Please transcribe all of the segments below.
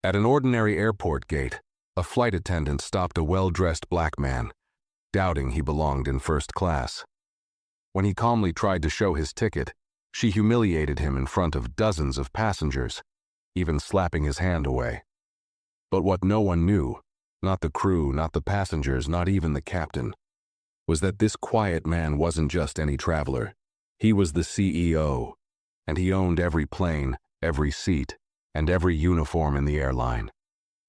At an ordinary airport gate, a flight attendant stopped a well-dressed black man, doubting he belonged in first class. When he calmly tried to show his ticket, she humiliated him in front of dozens of passengers, even slapping his hand away. But what no one knew, not the crew, not the passengers, not even the captain, was that this quiet man wasn't just any traveler. He was the CEO, and he owned every plane, every seat, and every uniform in the airline.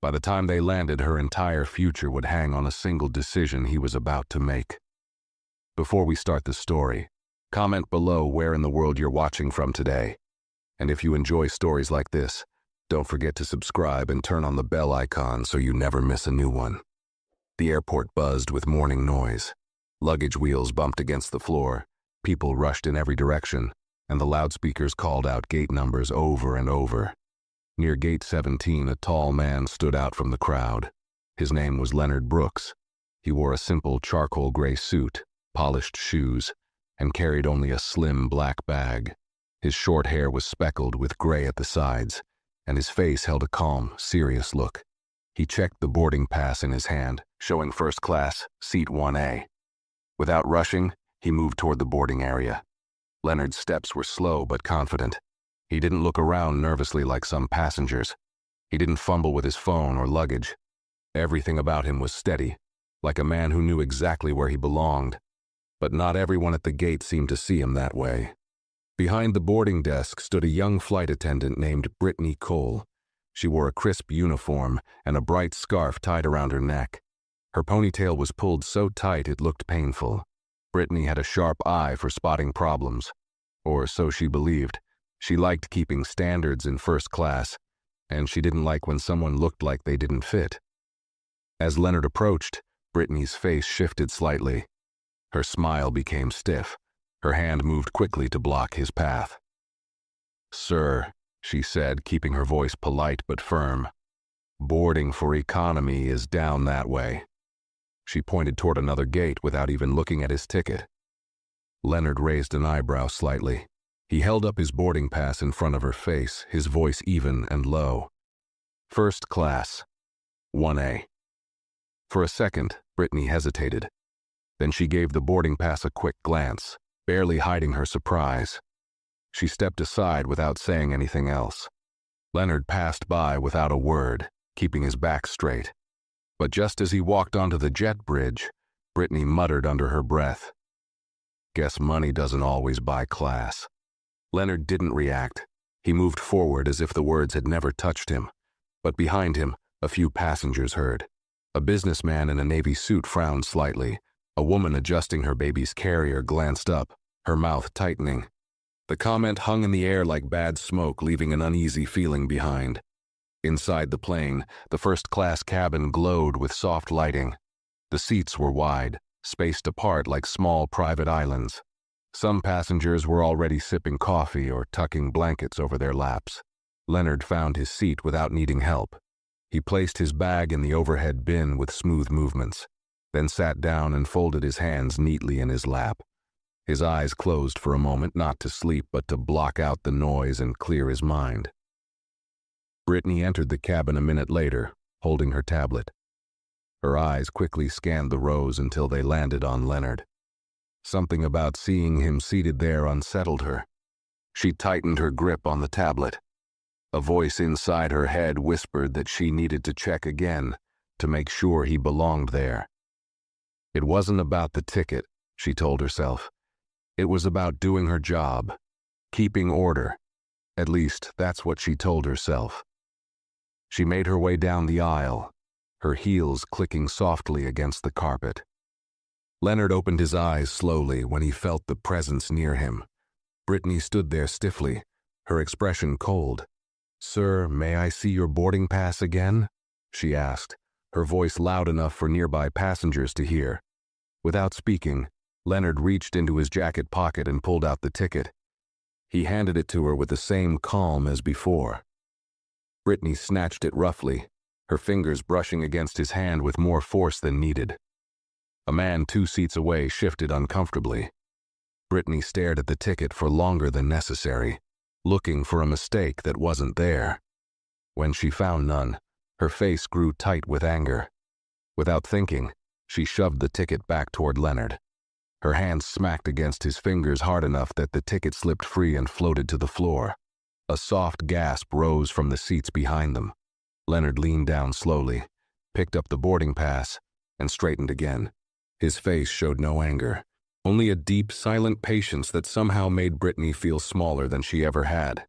By the time they landed, her entire future would hang on a single decision he was about to make. Before we start the story, comment below where in the world you're watching from today. And if you enjoy stories like this, don't forget to subscribe and turn on the bell icon so you never miss a new one. The airport buzzed with morning noise. Luggage wheels bumped against the floor, people rushed in every direction, and the loudspeakers called out gate numbers over and over. Near gate 17, a tall man stood out from the crowd. His name was Leonard Brooks. He wore a simple charcoal gray suit, polished shoes, and carried only a slim black bag. His short hair was speckled with gray at the sides, and his face held a calm, serious look. He checked the boarding pass in his hand, showing first class, seat 1A. Without rushing, he moved toward the boarding area. Leonard's steps were slow but confident. He didn't look around nervously like some passengers. He didn't fumble with his phone or luggage. Everything about him was steady, like a man who knew exactly where he belonged. But not everyone at the gate seemed to see him that way. Behind the boarding desk stood a young flight attendant named Brittany Cole. She wore a crisp uniform and a bright scarf tied around her neck. Her ponytail was pulled so tight it looked painful. Brittany had a sharp eye for spotting problems, or so she believed. She liked keeping standards in first class, and she didn't like when someone looked like they didn't fit. As Leonard approached, Brittany's face shifted slightly. Her smile became stiff. Her hand moved quickly to block his path. "Sir," she said, keeping her voice polite but firm, "boarding for economy is down that way." She pointed toward another gate without even looking at his ticket. Leonard raised an eyebrow slightly. He held up his boarding pass in front of her face, his voice even and low. "First class, 1A." For a second, Brittany hesitated. Then she gave the boarding pass a quick glance, barely hiding her surprise. She stepped aside without saying anything else. Leonard passed by without a word, keeping his back straight. But just as he walked onto the jet bridge, Brittany muttered under her breath, "Guess money doesn't always buy class." Leonard didn't react. He moved forward as if the words had never touched him. But behind him, a few passengers heard. A businessman in a navy suit frowned slightly. A woman adjusting her baby's carrier glanced up, her mouth tightening. The comment hung in the air like bad smoke, leaving an uneasy feeling behind. Inside the plane, the first-class cabin glowed with soft lighting. The seats were wide, spaced apart like small private islands. Some passengers were already sipping coffee or tucking blankets over their laps. Leonard found his seat without needing help. He placed his bag in the overhead bin with smooth movements, then sat down and folded his hands neatly in his lap. His eyes closed for a moment, not to sleep but to block out the noise and clear his mind. Brittany entered the cabin a minute later, holding her tablet. Her eyes quickly scanned the rows until they landed on Leonard. Something about seeing him seated there unsettled her. She tightened her grip on the tablet. A voice inside her head whispered that she needed to check again to make sure he belonged there. It wasn't about the ticket, she told herself. It was about doing her job, keeping order. At least, that's what she told herself. She made her way down the aisle, her heels clicking softly against the carpet. Leonard opened his eyes slowly when he felt the presence near him. Brittany stood there stiffly, her expression cold. "Sir, may I see your boarding pass again?" she asked, her voice loud enough for nearby passengers to hear. Without speaking, Leonard reached into his jacket pocket and pulled out the ticket. He handed it to her with the same calm as before. Brittany snatched it roughly, her fingers brushing against his hand with more force than needed. A man 2 seats away shifted uncomfortably. Brittany stared at the ticket for longer than necessary, looking for a mistake that wasn't there. When she found none, her face grew tight with anger. Without thinking, she shoved the ticket back toward Leonard. Her hand smacked against his fingers hard enough that the ticket slipped free and floated to the floor. A soft gasp rose from the seats behind them. Leonard leaned down slowly, picked up the boarding pass, and straightened again. His face showed no anger, only a deep, silent patience that somehow made Brittany feel smaller than she ever had.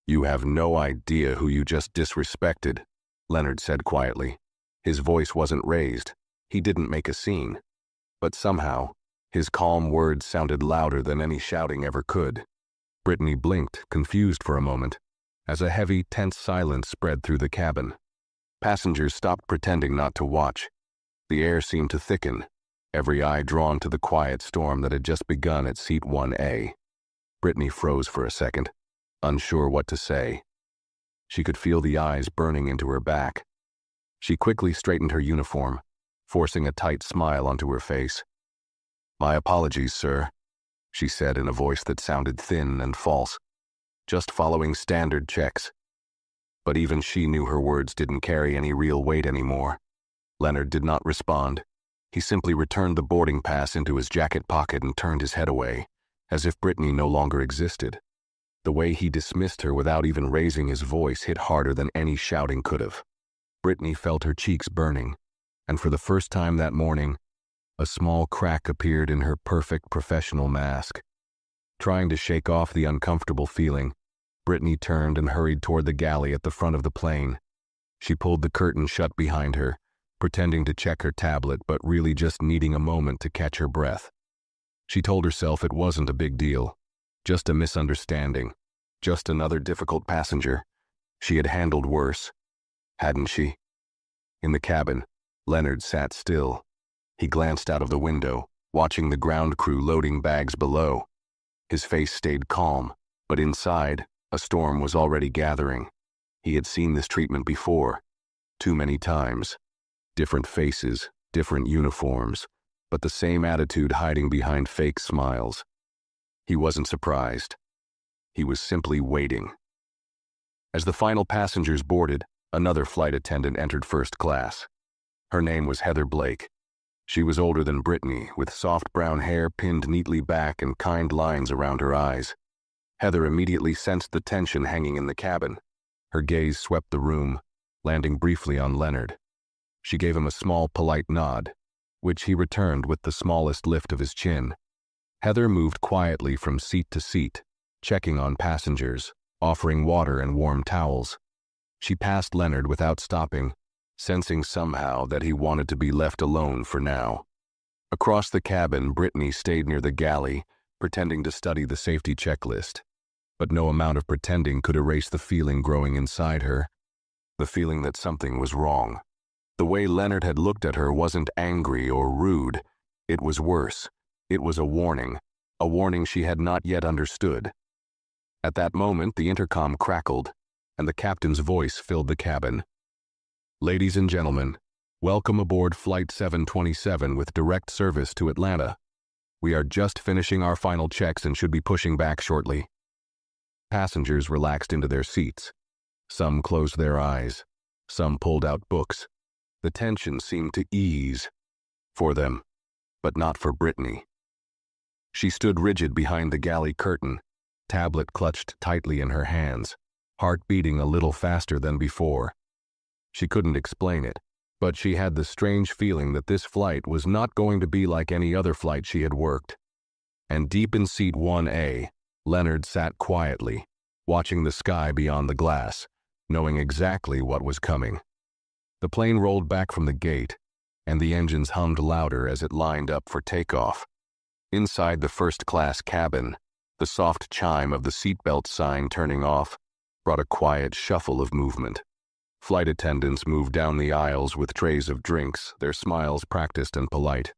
"You have no idea who you just disrespected," Leonard said quietly. His voice wasn't raised. He didn't make a scene. But somehow, his calm words sounded louder than any shouting ever could. Brittany blinked, confused for a moment, as a heavy, tense silence spread through the cabin. Passengers stopped pretending not to watch. The air seemed to thicken, every eye drawn to the quiet storm that had just begun at seat 1A. Brittany froze for a second, unsure what to say. She could feel the eyes burning into her back. She quickly straightened her uniform, forcing a tight smile onto her face. "My apologies, sir," she said in a voice that sounded thin and false. "Just following standard checks." But even she knew her words didn't carry any real weight anymore. Leonard did not respond. He simply returned the boarding pass into his jacket pocket and turned his head away, as if Brittany no longer existed. The way he dismissed her without even raising his voice hit harder than any shouting could have. Brittany felt her cheeks burning, and for the first time that morning, a small crack appeared in her perfect professional mask. Trying to shake off the uncomfortable feeling, Brittany turned and hurried toward the galley at the front of the plane. She pulled the curtain shut behind her, pretending to check her tablet but really just needing a moment to catch her breath. She told herself it wasn't a big deal, just a misunderstanding, just another difficult passenger. She had handled worse, hadn't she? In the cabin, Leonard sat still. He glanced out of the window, watching the ground crew loading bags below. His face stayed calm, but inside, a storm was already gathering. He had seen this treatment before, too many times. Different faces, different uniforms, but the same attitude hiding behind fake smiles. He wasn't surprised. He was simply waiting. As the final passengers boarded, another flight attendant entered first class. Her name was Heather Blake. She was older than Brittany, with soft brown hair pinned neatly back and kind lines around her eyes. Heather immediately sensed the tension hanging in the cabin. Her gaze swept the room, landing briefly on Leonard. She gave him a small, polite nod, which he returned with the smallest lift of his chin. Heather moved quietly from seat to seat, checking on passengers, offering water and warm towels. She passed Leonard without stopping, sensing somehow that he wanted to be left alone for now. Across the cabin, Brittany stayed near the galley, pretending to study the safety checklist. But no amount of pretending could erase the feeling growing inside her, the feeling that something was wrong. The way Leonard had looked at her wasn't angry or rude. It was worse. It was a warning she had not yet understood. At that moment, the intercom crackled, and the captain's voice filled the cabin. "Ladies and gentlemen, welcome aboard Flight 727 with direct service to Atlanta. We are just finishing our final checks and should be pushing back shortly." Passengers relaxed into their seats. Some closed their eyes. Some pulled out books. The tension seemed to ease. For them, but not for Brittany. She stood rigid behind the galley curtain, tablet clutched tightly in her hands, heart beating a little faster than before. She couldn't explain it, but she had the strange feeling that this flight was not going to be like any other flight she had worked. And deep in seat 1A, Leonard sat quietly, watching the sky beyond the glass, knowing exactly what was coming. The plane rolled back from the gate, and the engines hummed louder as it lined up for takeoff. Inside the first-class cabin, the soft chime of the seatbelt sign turning off brought a quiet shuffle of movement. Flight attendants moved down the aisles with trays of drinks, their smiles practiced and polite.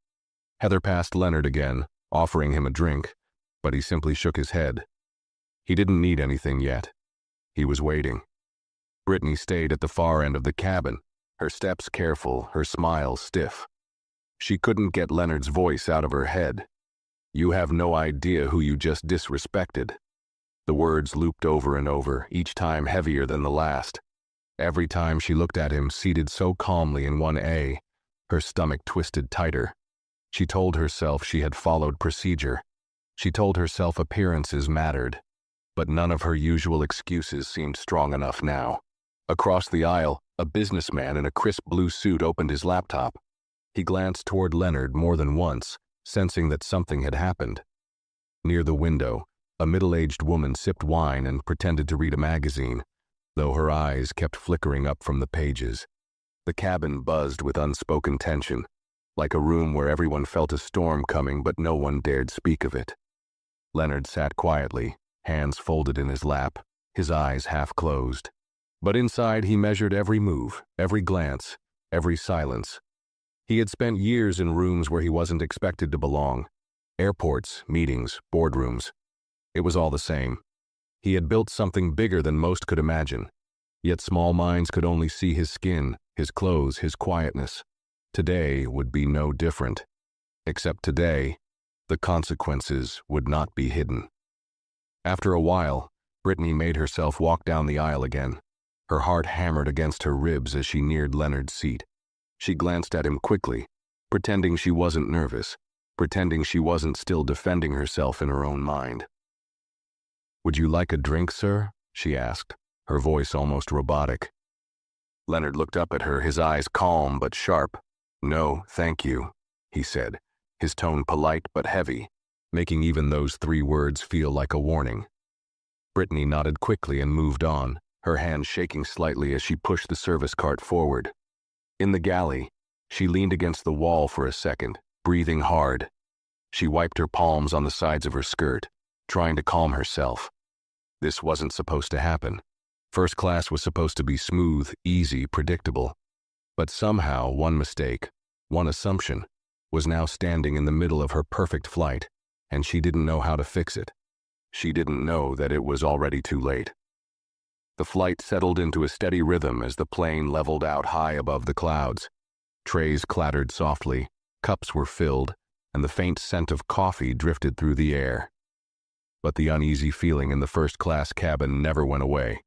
Heather passed Leonard again, offering him a drink, but he simply shook his head. He didn't need anything yet. He was waiting. Brittany stayed at the far end of the cabin, her steps careful, her smile stiff. She couldn't get Leonard's voice out of her head. "You have no idea who you just disrespected." The words looped over and over, each time heavier than the last. Every time she looked at him seated so calmly in 1A, her stomach twisted tighter. She told herself she had followed procedure. She told herself appearances mattered. But none of her usual excuses seemed strong enough now. Across the aisle, a businessman in a crisp blue suit opened his laptop. He glanced toward Leonard more than once, sensing that something had happened. Near the window, a middle-aged woman sipped wine and pretended to read a magazine, though her eyes kept flickering up from the pages. The cabin buzzed with unspoken tension, like a room where everyone felt a storm coming but no one dared speak of it. Leonard sat quietly, hands folded in his lap, his eyes half closed. But inside he measured every move, every glance, every silence. He had spent years in rooms where he wasn't expected to belong. Airports, meetings, boardrooms. It was all the same. He had built something bigger than most could imagine. Yet small minds could only see his skin, his clothes, his quietness. Today would be no different. Except today, the consequences would not be hidden. After a while, Brittany made herself walk down the aisle again. Her heart hammered against her ribs as she neared Leonard's seat. She glanced at him quickly, pretending she wasn't nervous, pretending she wasn't still defending herself in her own mind. "Would you like a drink, sir?" she asked, her voice almost robotic. Leonard looked up at her, his eyes calm but sharp. "No, thank you," he said, his tone polite but heavy, making even those 3 words feel like a warning. Brittany nodded quickly and moved on, her hand shaking slightly as she pushed the service cart forward. In the galley, she leaned against the wall for a second, breathing hard. She wiped her palms on the sides of her skirt, trying to calm herself. This wasn't supposed to happen. First class was supposed to be smooth, easy, predictable. But somehow one mistake, one assumption, was now standing in the middle of her perfect flight, and she didn't know how to fix it. She didn't know that it was already too late. The flight settled into a steady rhythm as the plane leveled out high above the clouds. Trays clattered softly, cups were filled, and the faint scent of coffee drifted through the air. But the uneasy feeling in the first-class cabin never went away.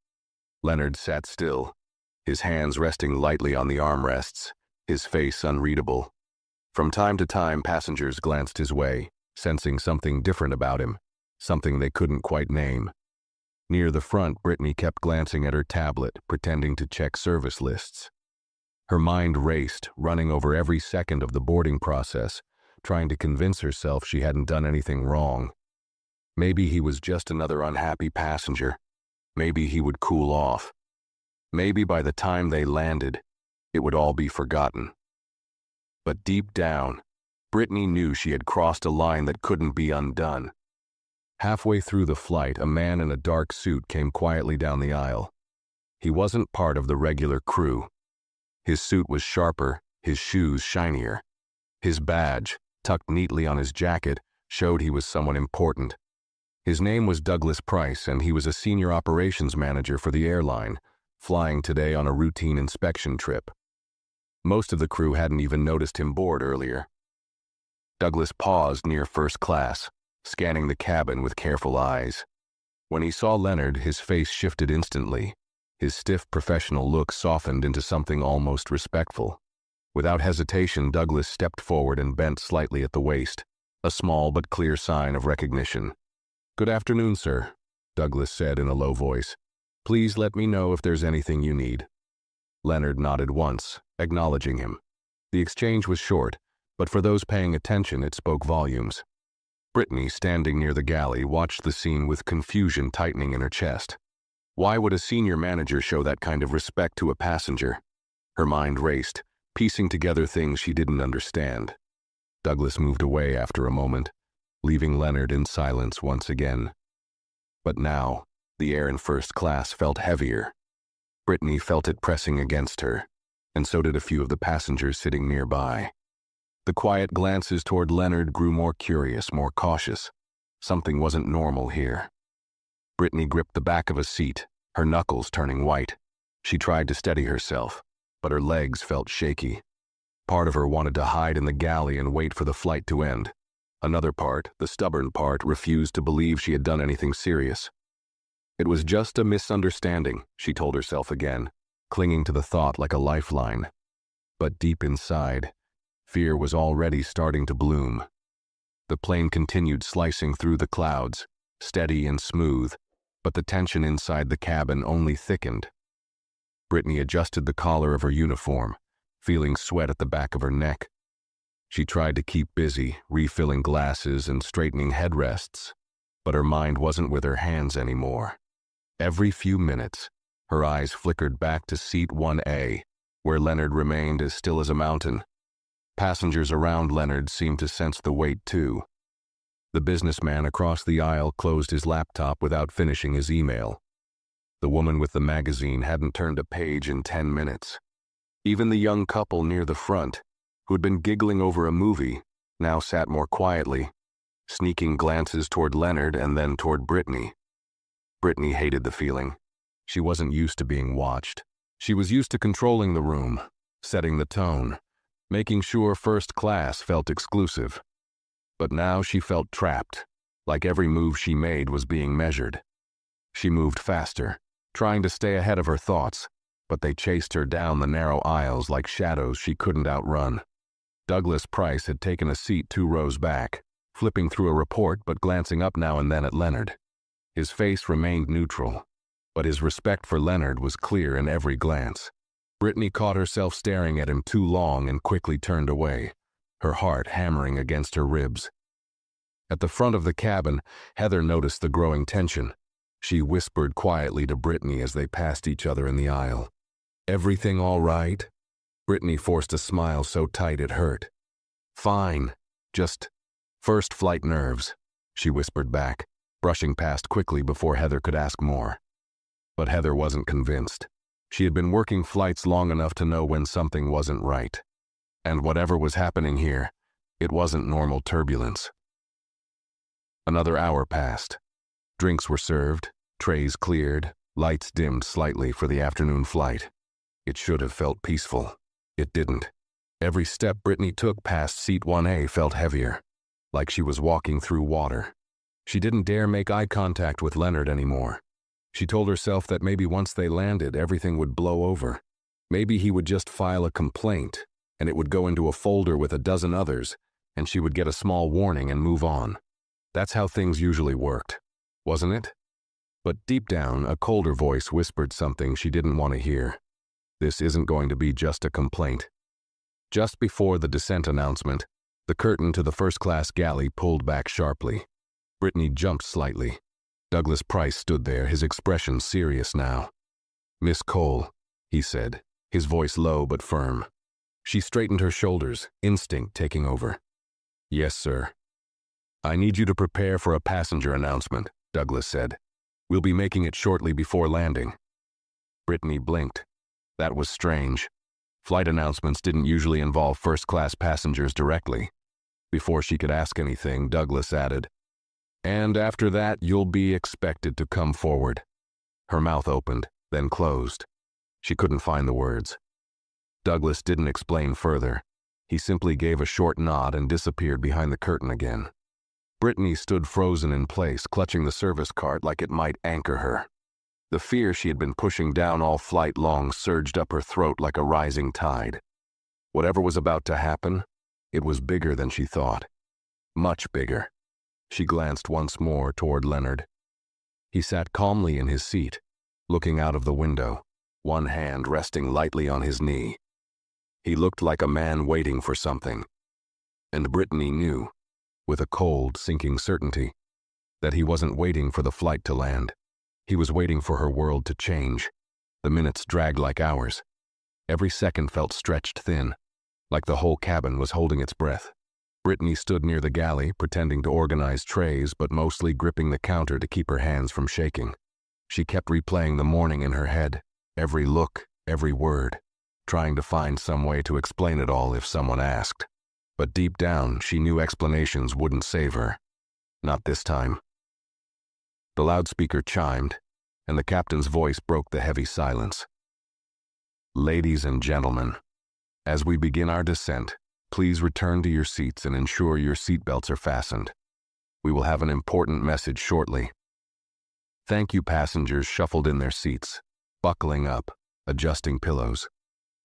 Leonard sat still, his hands resting lightly on the armrests, his face unreadable. From time to time, passengers glanced his way, sensing something different about him, something they couldn't quite name. Near the front, Brittany kept glancing at her tablet, pretending to check service lists. Her mind raced, running over every second of the boarding process, trying to convince herself she hadn't done anything wrong. Maybe he was just another unhappy passenger. Maybe he would cool off. Maybe by the time they landed, it would all be forgotten. But deep down, Brittany knew she had crossed a line that couldn't be undone. Halfway through the flight, a man in a dark suit came quietly down the aisle. He wasn't part of the regular crew. His suit was sharper, his shoes shinier. His badge, tucked neatly on his jacket, showed he was someone important. His name was Douglas Price, and he was a senior operations manager for the airline, flying today on a routine inspection trip. Most of the crew hadn't even noticed him board earlier. Douglas paused near first class, scanning the cabin with careful eyes. When he saw Leonard, his face shifted instantly. His stiff professional look softened into something almost respectful. Without hesitation, Douglas stepped forward and bent slightly at the waist, a small but clear sign of recognition. "Good afternoon, sir," Douglas said in a low voice. "Please let me know if there's anything you need." Leonard nodded once, acknowledging him. The exchange was short, but for those paying attention, it spoke volumes. Brittany, standing near the galley, watched the scene with confusion tightening in her chest. Why would a senior manager show that kind of respect to a passenger? Her mind raced, piecing together things she didn't understand. Douglas moved away after a moment, leaving Leonard in silence once again. But now, the air in first class felt heavier. Brittany felt it pressing against her, and so did a few of the passengers sitting nearby. The quiet glances toward Leonard grew more curious, more cautious. Something wasn't normal here. Brittany gripped the back of a seat, her knuckles turning white. She tried to steady herself, but her legs felt shaky. Part of her wanted to hide in the galley and wait for the flight to end. Another part, the stubborn part, refused to believe she had done anything serious. It was just a misunderstanding, she told herself again. clinging to the thought like a lifeline. But deep inside, fear was already starting to bloom. The plane continued slicing through the clouds, steady and smooth, but the tension inside the cabin only thickened. Brittany adjusted the collar of her uniform, feeling sweat at the back of her neck. She tried to keep busy, refilling glasses and straightening headrests, but her mind wasn't with her hands anymore. Every few minutes, her eyes flickered back to seat 1A, where Leonard remained as still as a mountain. Passengers around Leonard seemed to sense the weight too. The businessman across the aisle closed his laptop without finishing his email. The woman with the magazine hadn't turned a page in 10 minutes. Even the young couple near the front, who'd been giggling over a movie, now sat more quietly, sneaking glances toward Leonard and then toward Brittany. Brittany hated the feeling. She wasn't used to being watched. She was used to controlling the room, setting the tone, making sure first class felt exclusive. But now she felt trapped, like every move she made was being measured. She moved faster, trying to stay ahead of her thoughts, but they chased her down the narrow aisles like shadows she couldn't outrun. Douglas Price had taken a seat 2 rows back, flipping through a report but glancing up now and then at Leonard. His face remained neutral, but his respect for Leonard was clear in every glance. Brittany caught herself staring at him too long and quickly turned away, her heart hammering against her ribs. At the front of the cabin, Heather noticed the growing tension. She whispered quietly to Brittany as they passed each other in the aisle. "Everything all right?" Brittany forced a smile so tight it hurt. "Fine, just first flight nerves," she whispered back, brushing past quickly before Heather could ask more. But Heather wasn't convinced. She had been working flights long enough to know when something wasn't right. And whatever was happening here, it wasn't normal turbulence. Another hour passed. Drinks were served, trays cleared, lights dimmed slightly for the afternoon flight. It should have felt peaceful. It didn't. Every step Brittany took past seat 1A felt heavier, like she was walking through water. She didn't dare make eye contact with Leonard anymore. She told herself that maybe once they landed, everything would blow over. Maybe he would just file a complaint, and it would go into a folder with a dozen others, and she would get a small warning and move on. That's how things usually worked, wasn't it? But deep down, a colder voice whispered something she didn't want to hear. This isn't going to be just a complaint. Just before the descent announcement, the curtain to the first-class galley pulled back sharply. Brittany jumped slightly. Douglas Price stood there, his expression serious now. "Miss Cole," he said, his voice low but firm. She straightened her shoulders, instinct taking over. "Yes, sir." "I need you to prepare for a passenger announcement," Douglas said. "We'll be making it shortly before landing." Brittany blinked. That was strange. Flight announcements didn't usually involve first-class passengers directly. Before she could ask anything, Douglas added, "And after that, you'll be expected to come forward." Her mouth opened, then closed. She couldn't find the words. Douglas didn't explain further. He simply gave a short nod and disappeared behind the curtain again. Brittany stood frozen in place, clutching the service cart like it might anchor her. The fear she had been pushing down all flight long surged up her throat like a rising tide. Whatever was about to happen, it was bigger than she thought. Much bigger. She glanced once more toward Leonard. He sat calmly in his seat, looking out of the window, one hand resting lightly on his knee. He looked like a man waiting for something. And Brittany knew, with a cold, sinking certainty, that he wasn't waiting for the flight to land. He was waiting for her world to change. The minutes dragged like hours. Every second felt stretched thin, like the whole cabin was holding its breath. Brittany stood near the galley, pretending to organize trays, but mostly gripping the counter to keep her hands from shaking. She kept replaying the morning in her head, every look, every word, trying to find some way to explain it all if someone asked. But deep down, she knew explanations wouldn't save her. Not this time. The loudspeaker chimed, and the captain's voice broke the heavy silence. "Ladies and gentlemen, as we begin our descent, please return to your seats and ensure your seatbelts are fastened. We will have an important message shortly." Thank you passengers shuffled in their seats, buckling up, adjusting pillows.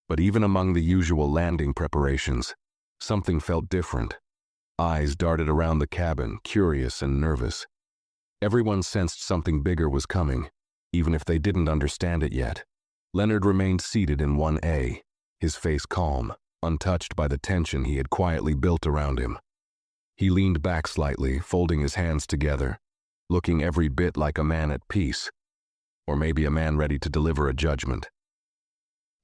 But even among the usual landing preparations, something felt different. Eyes darted around the cabin, curious and nervous. Everyone sensed something bigger was coming, even if they didn't understand it yet. Leonard remained seated in 1A, his face calm, untouched by the tension he had quietly built around him. He leaned back slightly, folding his hands together, looking every bit like a man at peace, or maybe a man ready to deliver a judgment.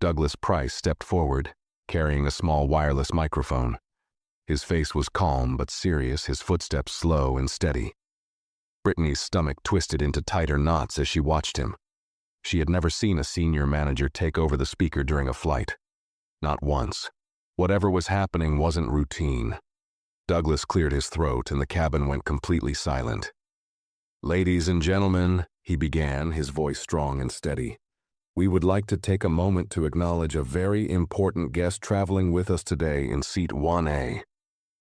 Douglas Price stepped forward, carrying a small wireless microphone. His face was calm but serious, his footsteps slow and steady. Brittany's stomach twisted into tighter knots as she watched him. She had never seen a senior manager take over the speaker during a flight. Not once. Whatever was happening wasn't routine. Douglas cleared his throat and the cabin went completely silent. "Ladies and gentlemen," he began, his voice strong and steady, "we would like to take a moment to acknowledge a very important guest traveling with us today in seat 1A.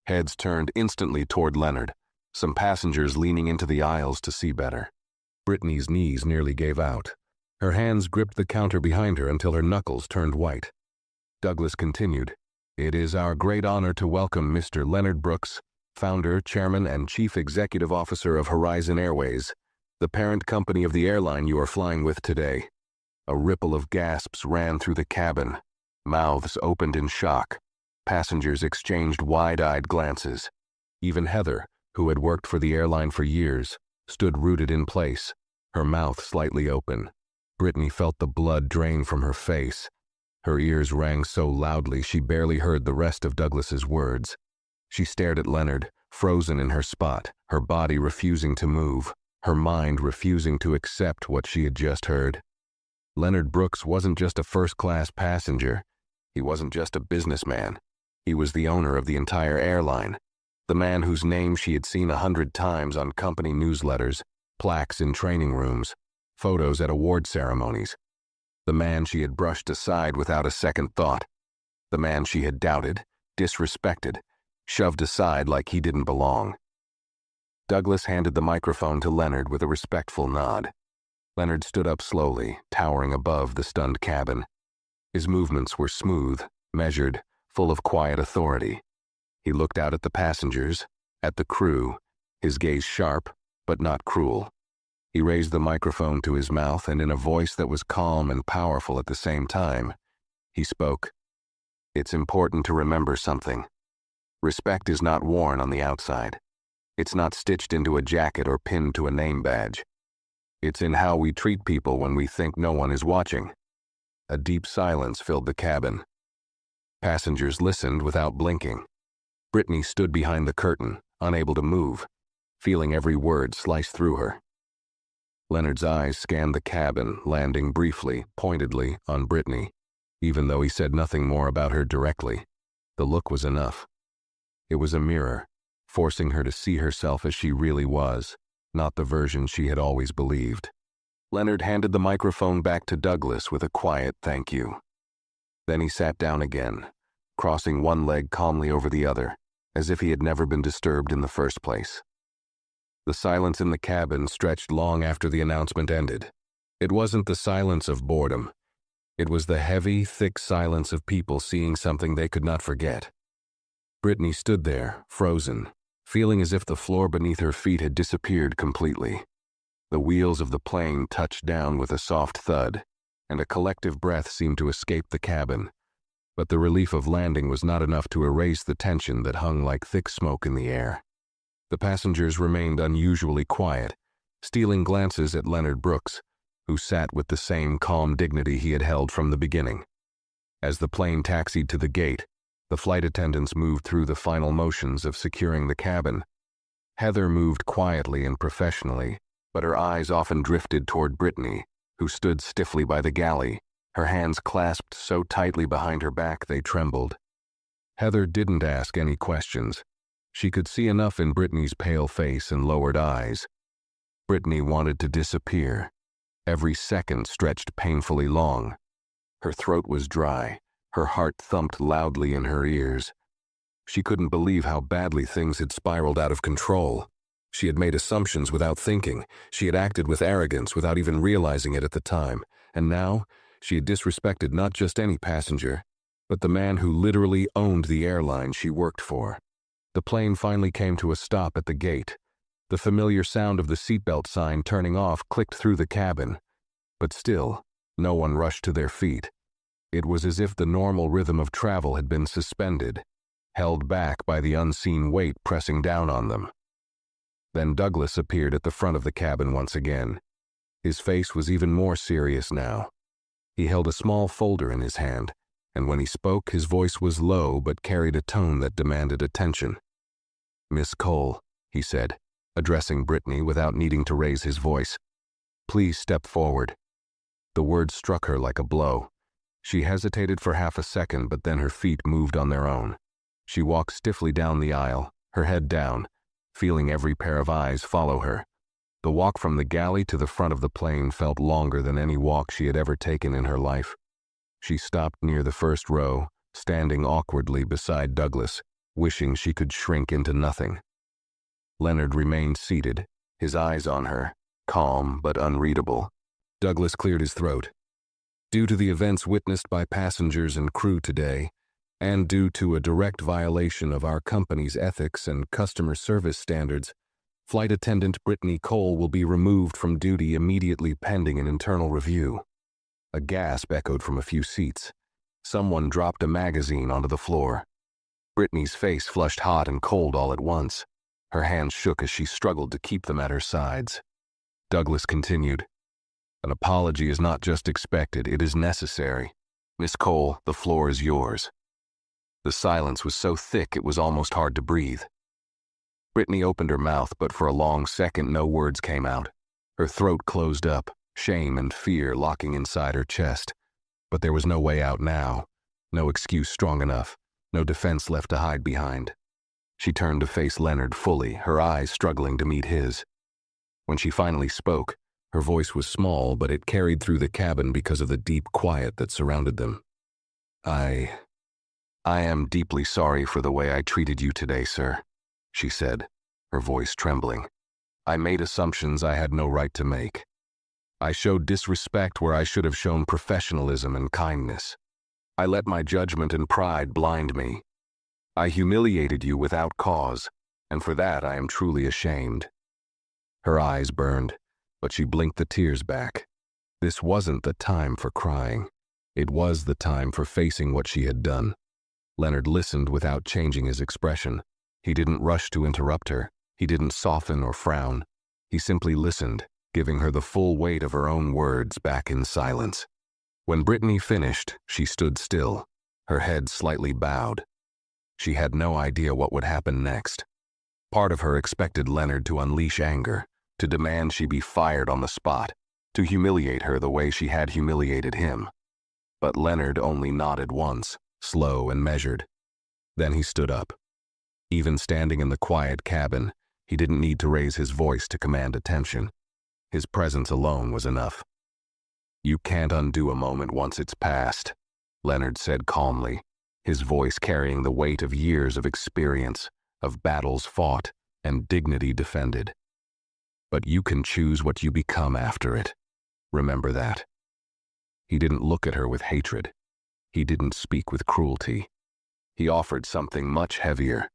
Heads turned instantly toward Leonard, some passengers leaning into the aisles to see better. Brittany's knees nearly gave out. Her hands gripped the counter behind her until her knuckles turned white. Douglas continued, "It is our great honor to welcome Mr. Leonard Brooks, founder, chairman, and chief executive officer of Horizon Airways, the parent company of the airline you are flying with today." A ripple of gasps ran through the cabin. Mouths opened in shock. Passengers exchanged wide-eyed glances. Even Heather, who had worked for the airline for years, stood rooted in place, her mouth slightly open. Brittany felt the blood drain from her face. Her ears rang so loudly she barely heard the rest of Douglas's words. She stared at Leonard, frozen in her spot, her body refusing to move, her mind refusing to accept what she had just heard. Leonard Brooks wasn't just a first-class passenger. He wasn't just a businessman. He was the owner of the entire airline, the man whose name she had seen 100 times on company newsletters, plaques in training rooms, photos at award ceremonies. The man she had brushed aside without a second thought. The man she had doubted, disrespected, shoved aside like he didn't belong. Douglas handed the microphone to Leonard with a respectful nod. Leonard stood up slowly, towering above the stunned cabin. His movements were smooth, measured, full of quiet authority. He looked out at the passengers, at the crew, his gaze sharp, but not cruel. He raised the microphone to his mouth, and in a voice that was calm and powerful at the same time, he spoke. "It's important to remember something. Respect is not worn on the outside. It's not stitched into a jacket or pinned to a name badge. It's in how we treat people when we think no one is watching." A deep silence filled the cabin. Passengers listened without blinking. Brittany stood behind the curtain, unable to move, feeling every word slice through her. Leonard's eyes scanned the cabin, landing briefly, pointedly, on Brittany, even though he said nothing more about her directly. The look was enough. It was a mirror, forcing her to see herself as she really was, not the version she had always believed. Leonard handed the microphone back to Douglas with a quiet thank you. Then he sat down again, crossing one leg calmly over the other, as if he had never been disturbed in the first place. The silence in the cabin stretched long after the announcement ended. It wasn't the silence of boredom. It was the heavy, thick silence of people seeing something they could not forget. Brittany stood there, frozen, feeling as if the floor beneath her feet had disappeared completely. The wheels of the plane touched down with a soft thud, and a collective breath seemed to escape the cabin. But the relief of landing was not enough to erase the tension that hung like thick smoke in the air. The passengers remained unusually quiet, stealing glances at Leonard Brooks, who sat with the same calm dignity he had held from the beginning. As the plane taxied to the gate, the flight attendants moved through the final motions of securing the cabin. Heather moved quietly and professionally, but her eyes often drifted toward Brittany, who stood stiffly by the galley, her hands clasped so tightly behind her back they trembled. Heather didn't ask any questions. She could see enough in Brittany's pale face and lowered eyes. Brittany wanted to disappear. Every second stretched painfully long. Her throat was dry. Her heart thumped loudly in her ears. She couldn't believe how badly things had spiraled out of control. She had made assumptions without thinking. She had acted with arrogance without even realizing it at the time. And now, She had disrespected not just any passenger, but the man who literally owned the airline she worked for. The plane finally came to a stop at the gate. The familiar sound of the seatbelt sign turning off clicked through the cabin. But still, no one rushed to their feet. It was as if the normal rhythm of travel had been suspended, held back by the unseen weight pressing down on them. Then Douglas appeared at the front of the cabin once again. His face was even more serious now. He held a small folder in his hand, and when he spoke, his voice was low but carried a tone that demanded attention. "Miss Cole," he said, addressing Brittany without needing to raise his voice, "please step forward." The words struck her like a blow. She hesitated for half a second, but then her feet moved on their own. She walked stiffly down the aisle, her head down, feeling every pair of eyes follow her. The walk from the galley to the front of the plane felt longer than any walk she had ever taken in her life. She stopped near the first row, standing awkwardly beside Douglas, wishing she could shrink into nothing. Leonard remained seated, his eyes on her, calm but unreadable. Douglas cleared his throat. Due to the events witnessed by passengers and crew today, and due to a direct violation of our company's ethics and customer service standards, Flight Attendant Brittany Cole will be removed from duty immediately pending an internal review. A gasp echoed from a few seats. Someone dropped a magazine onto the floor. Brittany's face flushed hot and cold all at once. Her hands shook as she struggled to keep them at her sides. Douglas continued, "An apology is not just expected, it is necessary. Miss Cole, the floor is yours." The silence was so thick it was almost hard to breathe. Brittany opened her mouth, but for a long second no words came out. Her throat closed up, shame and fear locking inside her chest. But there was no way out now, no excuse strong enough, no defense left to hide behind. She turned to face Leonard fully, her eyes struggling to meet his. When she finally spoke, her voice was small, but it carried through the cabin because of the deep quiet that surrounded them. I am deeply sorry for the way I treated you today, sir," she said, her voice trembling. "I made assumptions I had no right to make. I showed disrespect where I should have shown professionalism and kindness. I let my judgment and pride blind me. I humiliated you without cause, and for that I am truly ashamed." Her eyes burned, but she blinked the tears back. This wasn't the time for crying. It was the time for facing what she had done. Leonard listened without changing his expression. He didn't rush to interrupt her. He didn't soften or frown. He simply listened, giving her the full weight of her own words back in silence. When Brittany finished, she stood still, her head slightly bowed. She had no idea what would happen next. Part of her expected Leonard to unleash anger, to demand she be fired on the spot, to humiliate her the way she had humiliated him. But Leonard only nodded once, slow and measured. Then he stood up. Even standing in the quiet cabin, he didn't need to raise his voice to command attention. His presence alone was enough. "You can't undo a moment once it's past," Leonard said calmly, his voice carrying the weight of years of experience, of battles fought, and dignity defended. "But you can choose what you become after it. Remember that." He didn't look at her with hatred. He didn't speak with cruelty. He offered something much heavier.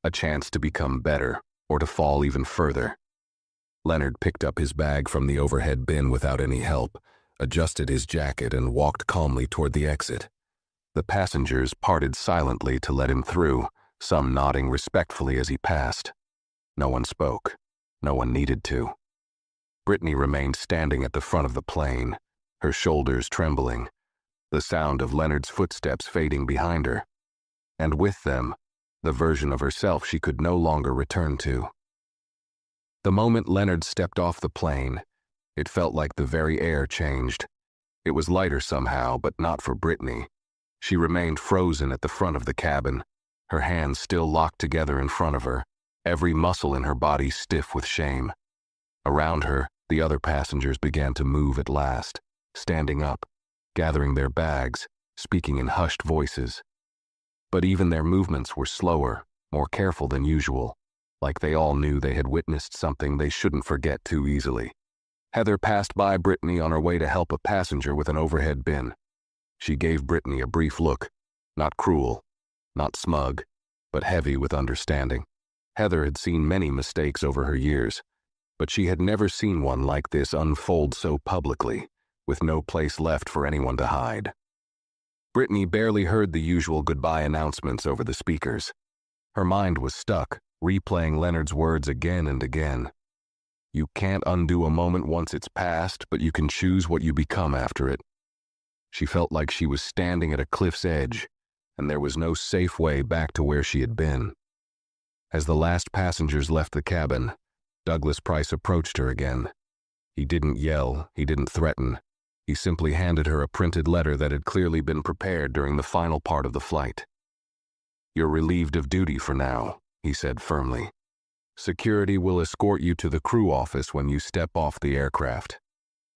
A chance to become better, or to fall even further. Leonard picked up his bag from the overhead bin without any help, adjusted his jacket, and walked calmly toward the exit. The passengers parted silently to let him through, some nodding respectfully as he passed. No one spoke. No one needed to. Brittany remained standing at the front of the plane, her shoulders trembling, the sound of Leonard's footsteps fading behind her, and with them, the version of herself she could no longer return to. The moment Leonard stepped off the plane, it felt like the very air changed. It was lighter somehow, but not for Brittany. She remained frozen at the front of the cabin, her hands still locked together in front of her, every muscle in her body stiff with shame. Around her, the other passengers began to move at last, standing up, gathering their bags, speaking in hushed voices. But even their movements were slower, more careful than usual, like they all knew they had witnessed something they shouldn't forget too easily. Heather passed by Brittany on her way to help a passenger with an overhead bin. She gave Brittany a brief look, not cruel, not smug, but heavy with understanding. Heather had seen many mistakes over her years, but she had never seen one like this unfold so publicly, with no place left for anyone to hide. Brittany barely heard the usual goodbye announcements over the speakers. Her mind was stuck, replaying Leonard's words again and again. You can't undo a moment once it's past, but you can choose what you become after it. She felt like she was standing at a cliff's edge, and there was no safe way back to where she had been. As the last passengers left the cabin, Douglas Price approached her again. He didn't yell, he didn't threaten. He simply handed her a printed letter that had clearly been prepared during the final part of the flight. You're relieved of duty for now, he said firmly. Security will escort you to the crew office when you step off the aircraft.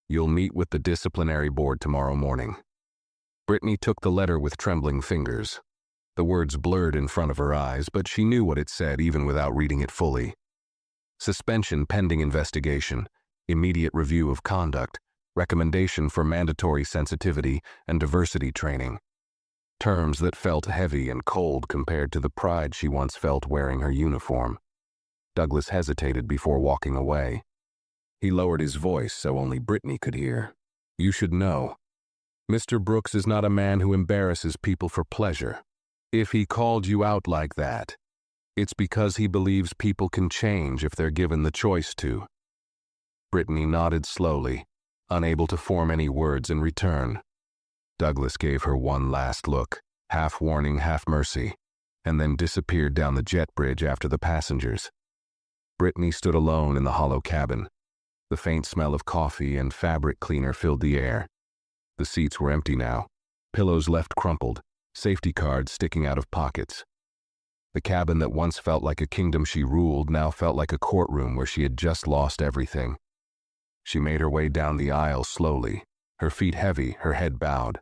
You'll meet with the disciplinary board tomorrow morning. Brittany took the letter with trembling fingers. The words blurred in front of her eyes, but she knew what it said even without reading it fully. Suspension pending investigation, immediate review of conduct, recommendation for mandatory sensitivity and diversity training. Terms that felt heavy and cold compared to the pride she once felt wearing her uniform. Douglas hesitated before walking away. He lowered his voice so only Brittany could hear. You should know. Mr. Brooks is not a man who embarrasses people for pleasure. If he called you out like that, it's because he believes people can change if they're given the choice to. Brittany nodded slowly, unable to form any words in return. Douglas gave her one last look, half warning, half mercy, and then disappeared down the jet bridge after the passengers. Brittany stood alone in the hollow cabin. The faint smell of coffee and fabric cleaner filled the air. The seats were empty now, pillows left crumpled, safety cards sticking out of pockets. The cabin that once felt like a kingdom she ruled now felt like a courtroom where she had just lost everything. She made her way down the aisle slowly, her feet heavy, her head bowed.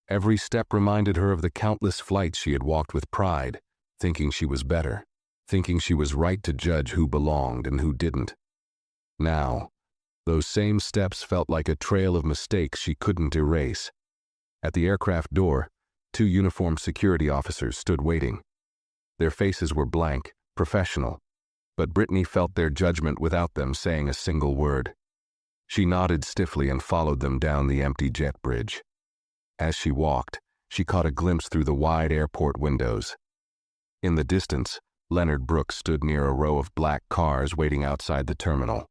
Every step reminded her of the countless flights she had walked with pride, thinking she was better, thinking she was right to judge who belonged and who didn't. Now, those same steps felt like a trail of mistakes she couldn't erase. At the aircraft door, 2 uniformed security officers stood waiting. Their faces were blank, professional, but Brittany felt their judgment without them saying a single word. She nodded stiffly and followed them down the empty jet bridge. As she walked, she caught a glimpse through the wide airport windows. In the distance, Leonard Brooks stood near a row of black cars waiting outside the terminal.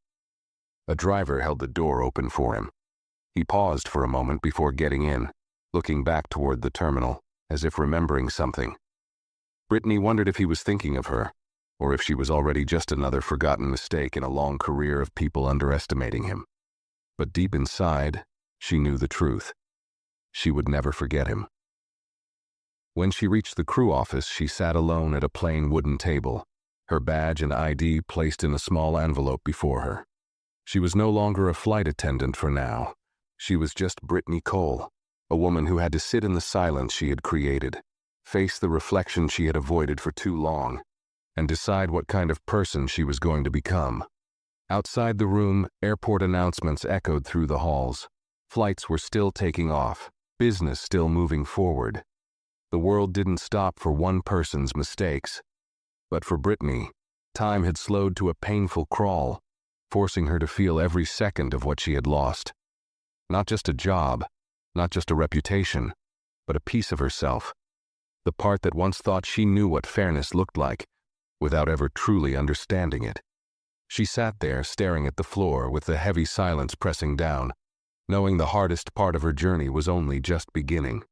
A driver held the door open for him. He paused for a moment before getting in, looking back toward the terminal, as if remembering something. Brittany wondered if he was thinking of her, or if she was already just another forgotten mistake in a long career of people underestimating him. But deep inside, she knew the truth. She would never forget him. When she reached the crew office, she sat alone at a plain wooden table, her badge and ID placed in a small envelope before her. She was no longer a flight attendant for now. She was just Brittany Cole, a woman who had to sit in the silence she had created, face the reflection she had avoided for too long, and decide what kind of person she was going to become. Outside the room, airport announcements echoed through the halls. Flights were still taking off, business still moving forward. The world didn't stop for one person's mistakes. But for Brittany, time had slowed to a painful crawl, forcing her to feel every second of what she had lost. Not just a job, not just a reputation, but a piece of herself. The part that once thought she knew what fairness looked like, without ever truly understanding it. She sat there staring at the floor with the heavy silence pressing down, knowing the hardest part of her journey was only just beginning.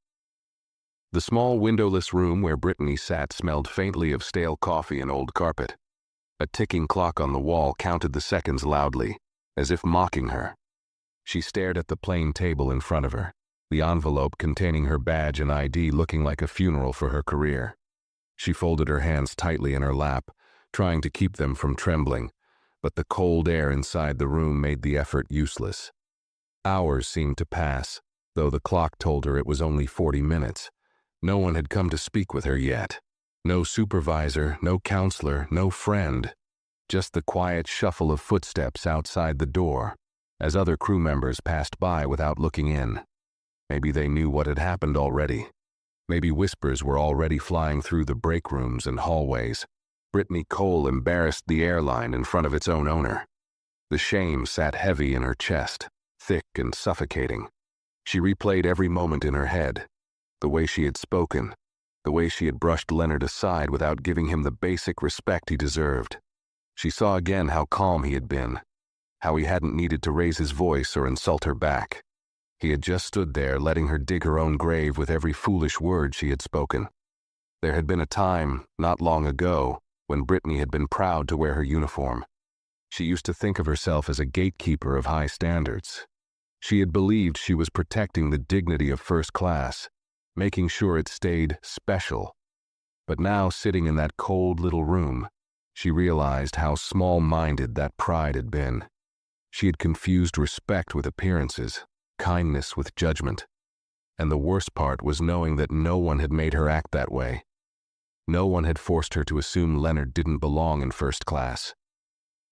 The small windowless room where Brittany sat smelled faintly of stale coffee and old carpet. A ticking clock on the wall counted the seconds loudly, as if mocking her. She stared at the plain table in front of her, the envelope containing her badge and ID looking like a funeral for her career. She folded her hands tightly in her lap, trying to keep them from trembling, but the cold air inside the room made the effort useless. Hours seemed to pass, though the clock told her it was only 40 minutes. No one had come to speak with her yet. No supervisor, no counselor, no friend. Just the quiet shuffle of footsteps outside the door, as other crew members passed by without looking in. Maybe they knew what had happened already. Maybe whispers were already flying through the break rooms and hallways. Brittany Cole embarrassed the airline in front of its own owner. The shame sat heavy in her chest, thick and suffocating. She replayed every moment in her head. The way she had spoken, the way she had brushed Leonard aside without giving him the basic respect he deserved. She saw again how calm he had been, how he hadn't needed to raise his voice or insult her back. He had just stood there letting her dig her own grave with every foolish word she had spoken. There had been a time, not long ago, when Brittany had been proud to wear her uniform. She used to think of herself as a gatekeeper of high standards. She had believed she was protecting the dignity of first class, making sure it stayed special. But now, sitting in that cold little room, she realized how small-minded that pride had been. She had confused respect with appearances, kindness with judgment. And the worst part was knowing that no one had made her act that way. No one had forced her to assume Leonard didn't belong in first class.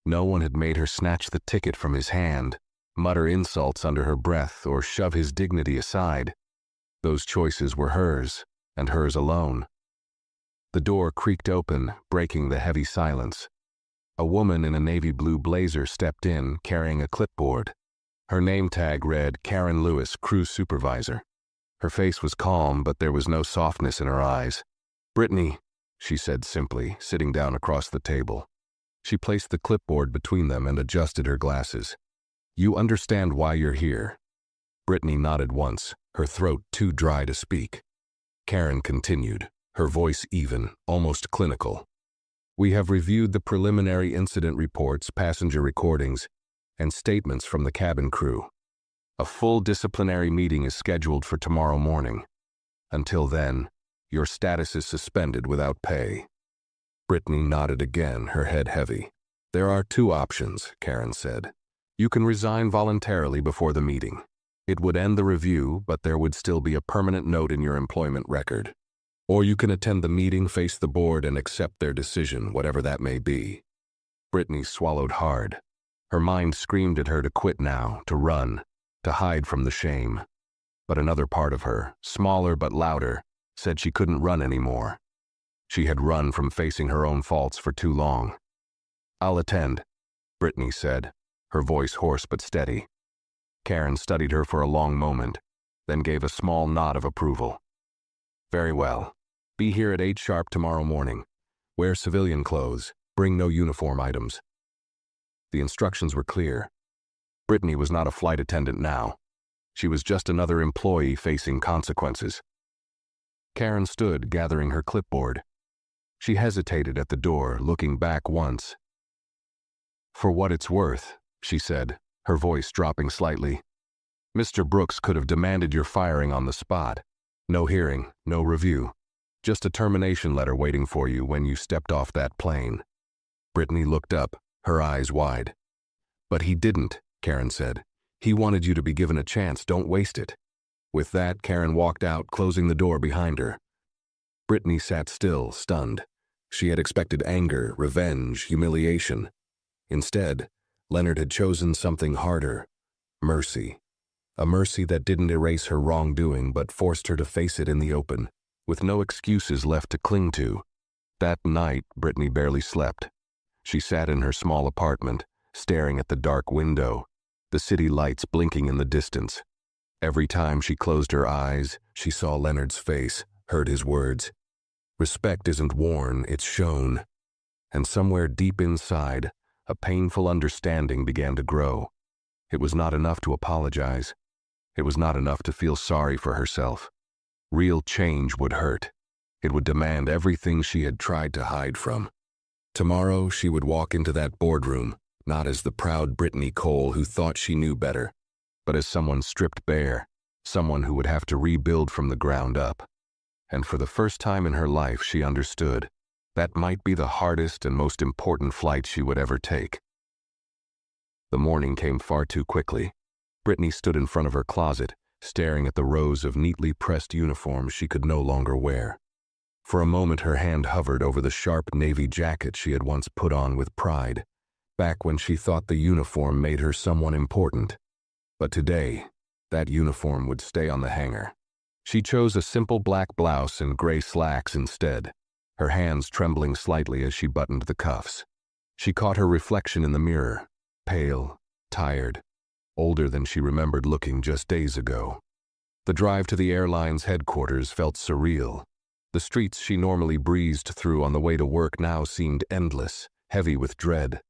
No one had made her snatch the ticket from his hand, mutter insults under her breath, or shove his dignity aside. Those choices were hers, and hers alone. The door creaked open, breaking the heavy silence. A woman in a navy blue blazer stepped in, carrying a clipboard. Her name tag read Karen Lewis, Crew Supervisor. Her face was calm, but there was no softness in her eyes. "Brittany," she said simply, sitting down across the table. She placed the clipboard between them and adjusted her glasses. "You understand why you're here?" Brittany nodded once, her throat too dry to speak. Karen continued, her voice even, almost clinical. "We have reviewed the preliminary incident reports, passenger recordings, and statements from the cabin crew. A full disciplinary meeting is scheduled for tomorrow morning. Until then, your status is suspended without pay." Brittany nodded again, her head heavy. "There are two options," Karen said. "You can resign voluntarily before the meeting. It would end the review, but there would still be a permanent note in your employment record. Or you can attend the meeting, face the board, and accept their decision, whatever that may be." Brittany swallowed hard. Her mind screamed at her to quit now, to run, to hide from the shame. But another part of her, smaller but louder, said she couldn't run anymore. She had run from facing her own faults for too long. "I'll attend," Brittany said, her voice hoarse but steady. Karen studied her for a long moment, then gave a small nod of approval. "Very well. Be here at 8 sharp tomorrow morning. Wear civilian clothes. Bring no uniform items." The instructions were clear. Brittany was not a flight attendant now. She was just another employee facing consequences. Karen stood, gathering her clipboard. She hesitated at the door, looking back once. "For what it's worth," she said, her voice dropping slightly, "Mr. Brooks could have demanded your firing on the spot. No hearing, no review. Just a termination letter waiting for you when you stepped off that plane." Brittany looked up, her eyes wide. "But he didn't," Karen said. "He wanted you to be given a chance. Don't waste it." With that, Karen walked out, closing the door behind her. Brittany sat still, stunned. She had expected anger, revenge, humiliation. Instead, Leonard had chosen something harder: mercy. A mercy that didn't erase her wrongdoing but forced her to face it in the open, with no excuses left to cling to. That night, Brittany barely slept. She sat in her small apartment, staring at the dark window, the city lights blinking in the distance. Every time she closed her eyes, she saw Leonard's face, heard his words. "Respect isn't worn, it's shown." And somewhere deep inside, a painful understanding began to grow. It was not enough to apologize. It was not enough to feel sorry for herself. Real change would hurt. It would demand everything she had tried to hide from. Tomorrow, she would walk into that boardroom, not as the proud Brittany Cole who thought she knew better, but as someone stripped bare, someone who would have to rebuild from the ground up. And for the first time in her life, she understood that might be the hardest and most important flight she would ever take. The morning came far too quickly. Brittany stood in front of her closet, staring at the rows of neatly pressed uniforms she could no longer wear. For a moment, her hand hovered over the sharp navy jacket she had once put on with pride. back when she thought the uniform made her someone important. But today, that uniform would stay on the hanger. She chose a simple black blouse and gray slacks instead, her hands trembling slightly as she buttoned the cuffs. She caught her reflection in the mirror, pale, tired, older than she remembered looking just days ago. The drive to the airline's headquarters felt surreal. The streets she normally breezed through on the way to work now seemed endless, heavy with dread.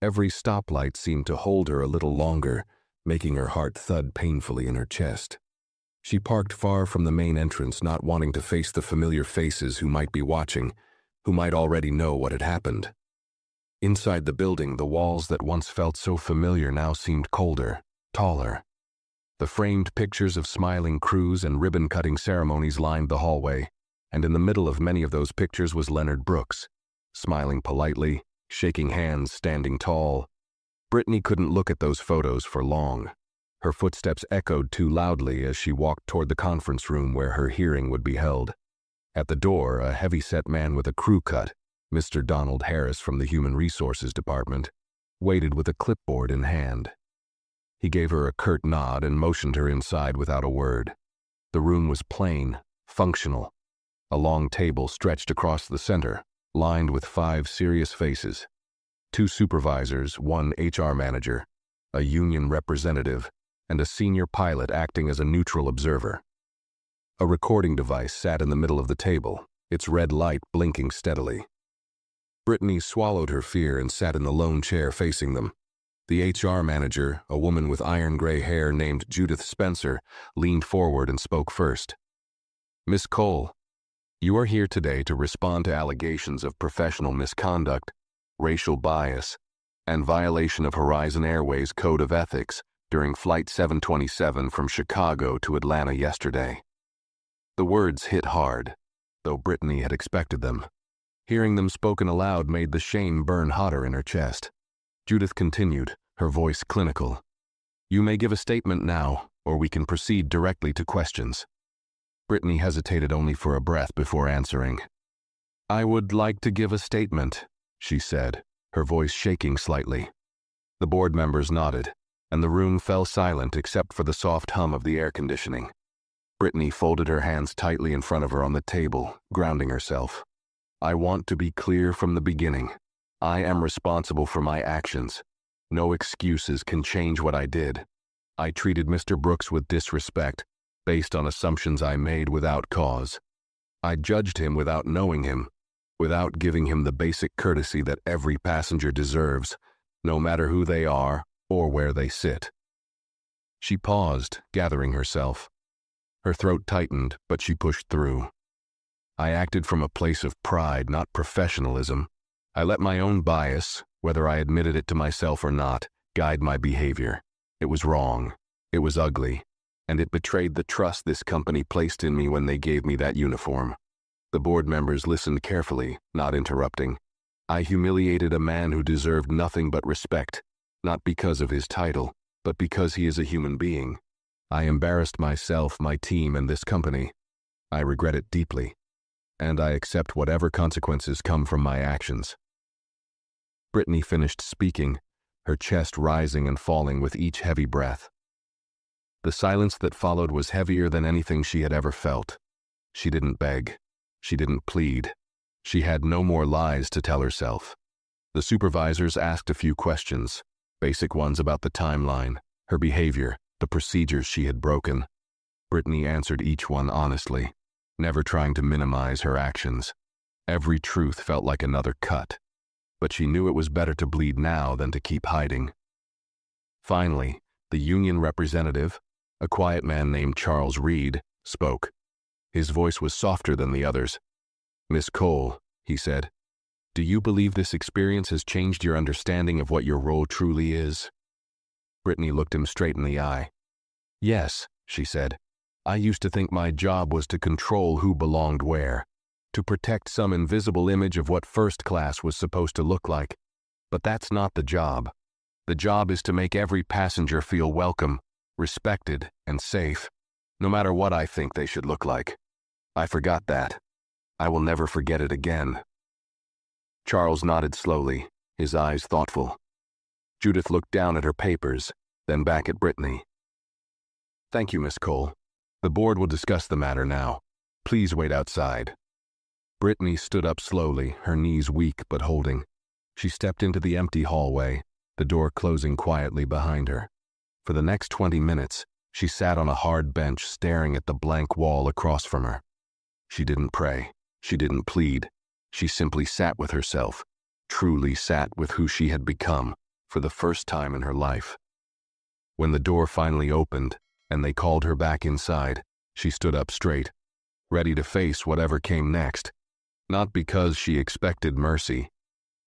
Every stoplight seemed to hold her a little longer, making her heart thud painfully in her chest. She parked far from the main entrance, not wanting to face the familiar faces who might be watching, who might already know what had happened. Inside the building, the walls that once felt so familiar now seemed colder, taller. The framed pictures of smiling crews and ribbon-cutting ceremonies lined the hallway, and in the middle of many of those pictures was Leonard Brooks, smiling politely, shaking hands, standing tall. Brittany couldn't look at those photos for long. Her footsteps echoed too loudly as she walked toward the conference room where her hearing would be held. At the door, a heavy-set man with a crew cut, Mr. Donald Harris from the Human Resources Department, waited with a clipboard in hand. He gave her a curt nod and motioned her inside without a word. The room was plain, functional. A long table stretched across the center, lined with 5 serious faces. 2 supervisors, 1 HR manager, a union representative, and a senior pilot acting as a neutral observer. A recording device sat in the middle of the table, its red light blinking steadily. Brittany swallowed her fear and sat in the lone chair facing them. The HR manager, a woman with iron gray hair named Judith Spencer, leaned forward and spoke first. "Miss Cole, you are here today to respond to allegations of professional misconduct, racial bias, and violation of Horizon Airways Code of Ethics during Flight 727 from Chicago to Atlanta yesterday." The words hit hard, though Brittany had expected them. Hearing them spoken aloud made the shame burn hotter in her chest. Judith continued, her voice clinical. "You may give a statement now, or we can proceed directly to questions." Brittany hesitated only for a breath before answering. "I would like to give a statement," she said, her voice shaking slightly. The board members nodded, and the room fell silent except for the soft hum of the air conditioning. Brittany folded her hands tightly in front of her on the table, grounding herself. "I want to be clear from the beginning. I am responsible for my actions. No excuses can change what I did. I treated Mr. Brooks with disrespect, based on assumptions I made without cause. I judged him without knowing him, without giving him the basic courtesy that every passenger deserves, no matter who they are or where they sit." She paused, gathering herself. Her throat tightened, but she pushed through. "I acted from a place of pride, not professionalism. I let my own bias, whether I admitted it to myself or not, guide my behavior. It was wrong. It was ugly. And it betrayed the trust this company placed in me when they gave me that uniform." The board members listened carefully, not interrupting. "I humiliated a man who deserved nothing but respect, not because of his title, but because he is a human being. I embarrassed myself, my team, and this company. I regret it deeply, and I accept whatever consequences come from my actions." Brittany finished speaking, her chest rising and falling with each heavy breath. The silence that followed was heavier than anything she had ever felt. She didn't beg. She didn't plead. She had no more lies to tell herself. The supervisors asked a few questions, basic ones about the timeline, her behavior, the procedures she had broken. Brittany answered each one honestly, never trying to minimize her actions. Every truth felt like another cut, but she knew it was better to bleed now than to keep hiding. Finally, the union representative, a quiet man named Charles Reed, spoke. His voice was softer than the others. "Miss Cole," he said, "do you believe this experience has changed your understanding of what your role truly is?" Brittany looked him straight in the eye. "Yes," she said. "I used to think my job was to control who belonged where, to protect some invisible image of what first class was supposed to look like. But that's not the job. The job is to make every passenger feel welcome, respected, and safe, no matter what I think they should look like. I forgot that. I will never forget it again." Charles nodded slowly, his eyes thoughtful. Judith looked down at her papers, then back at Brittany. "Thank you, Miss Cole. The board will discuss the matter now. Please wait outside." Brittany stood up slowly, her knees weak but holding. She stepped into the empty hallway, the door closing quietly behind her. For the next 20 minutes, she sat on a hard bench staring at the blank wall across from her. She didn't pray. She didn't plead. She simply sat with herself, truly sat with who she had become for the first time in her life. When the door finally opened and they called her back inside, she stood up straight, ready to face whatever came next. Not because she expected mercy,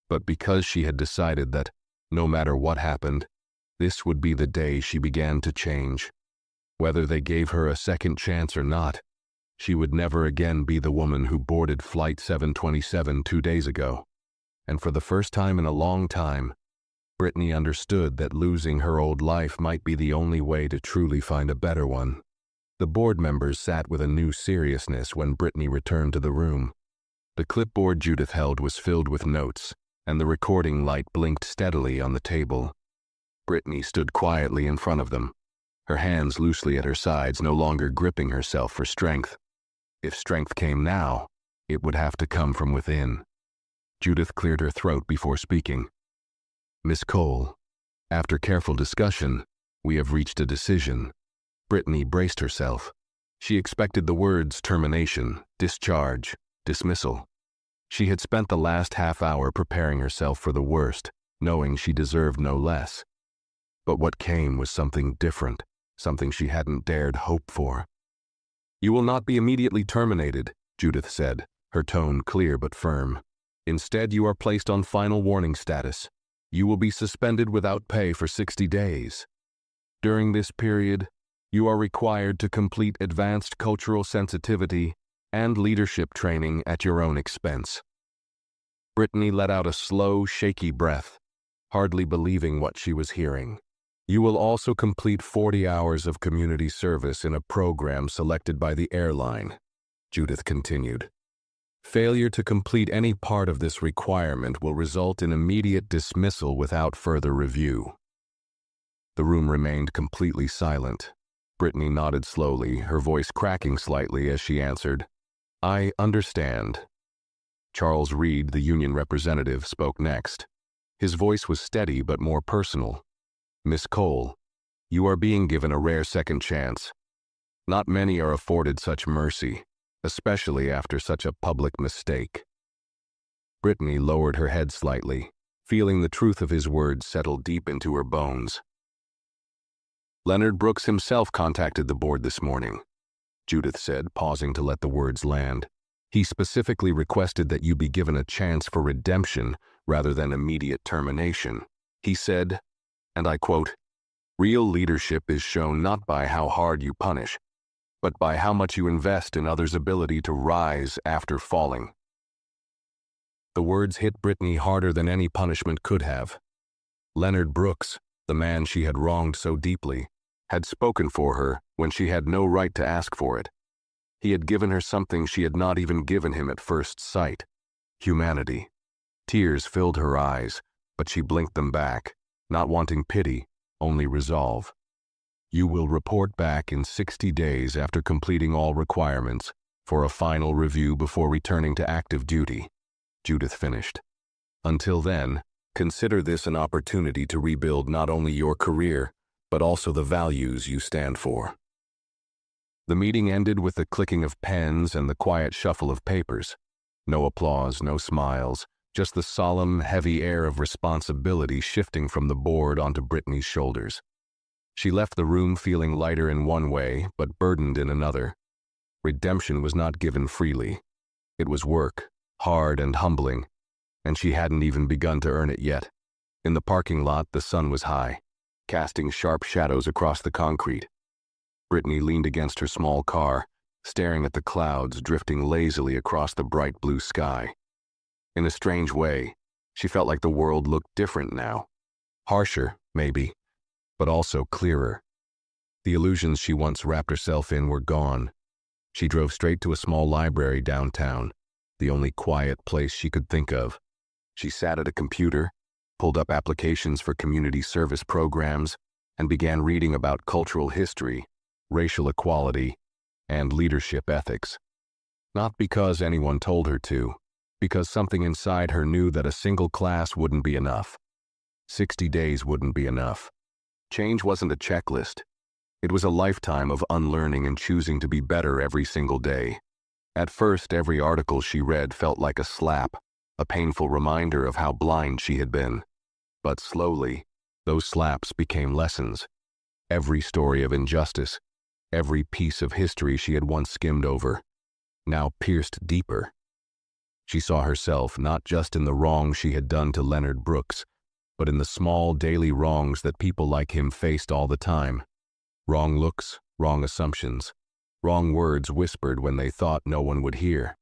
but because she had decided that, no matter what happened, this would be the day she began to change. Whether they gave her a second chance or not, she would never again be the woman who boarded Flight 727 2 days ago. And for the first time in a long time, Brittany understood that losing her old life might be the only way to truly find a better one. The board members sat with a new seriousness when Brittany returned to the room. The clipboard Judith held was filled with notes, and the recording light blinked steadily on the table. Brittany stood quietly in front of them, her hands loosely at her sides, no longer gripping herself for strength. If strength came now, it would have to come from within. Judith cleared her throat before speaking. "Miss Cole, after careful discussion, we have reached a decision." Brittany braced herself. She expected the words termination, discharge, dismissal. She had spent the last half hour preparing herself for the worst, knowing she deserved no less. But what came was something different, something she hadn't dared hope for. "You will not be immediately terminated," Judith said, her tone clear but firm. "Instead, you are placed on final warning status. You will be suspended without pay for 60 days. During this period, you are required to complete advanced cultural sensitivity and leadership training at your own expense." Brittany let out a slow, shaky breath, hardly believing what she was hearing. "You will also complete 40 hours of community service in a program selected by the Airline," Judith continued. "Failure to complete any part of this requirement will result in immediate dismissal without further review." The room remained completely silent. Brittany nodded slowly, her voice cracking slightly as she answered, "I understand." Charles Reed, the union representative, spoke next. His voice was steady but more personal. "Miss Cole, you are being given a rare second chance. Not many are afforded such mercy, especially after such a public mistake." Brittany lowered her head slightly, feeling the truth of his words settle deep into her bones. "Leonard Brooks himself contacted the board this morning," Judith said, pausing to let the words land. "He specifically requested that you be given a chance for redemption rather than immediate termination. He said, and I quote, 'Real leadership is shown not by how hard you punish, but by how much you invest in others' ability to rise after falling.'" The words hit Brittany harder than any punishment could have. Leonard Brooks, the man she had wronged so deeply, had spoken for her when she had no right to ask for it. He had given her something she had not even given him at first sight: humanity. Tears filled her eyes, but she blinked them back, not wanting pity, only resolve. "You will report back in 60 days after completing all requirements for a final review before returning to active duty," Judith finished. "Until then, consider this an opportunity to rebuild not only your career, but also the values you stand for." The meeting ended with the clicking of pens and the quiet shuffle of papers. No applause, no smiles, just the solemn, heavy air of responsibility shifting from the board onto Brittany's shoulders. She left the room feeling lighter in one way, but burdened in another. Redemption was not given freely. It was work, hard and humbling, and she hadn't even begun to earn it yet. In the parking lot, the sun was high, casting sharp shadows across the concrete. Brittany leaned against her small car, staring at the clouds drifting lazily across the bright blue sky. In a strange way, she felt like the world looked different now. Harsher, maybe, but also clearer. The illusions she once wrapped herself in were gone. She drove straight to a small library downtown, the only quiet place she could think of. She sat at a computer, pulled up applications for community service programs, and began reading about cultural history, racial equality, and leadership ethics. Not because anyone told her to, because something inside her knew that a single class wouldn't be enough. 60 days wouldn't be enough. Change wasn't a checklist. It was a lifetime of unlearning and choosing to be better every single day. At first, every article she read felt like a slap, a painful reminder of how blind she had been. But slowly, those slaps became lessons. Every story of injustice, every piece of history she had once skimmed over, now pierced deeper. She saw herself not just in the wrong she had done to Leonard Brooks, but in the small daily wrongs that people like him faced all the time. Wrong looks, wrong assumptions, wrong words whispered when they thought no one would hear.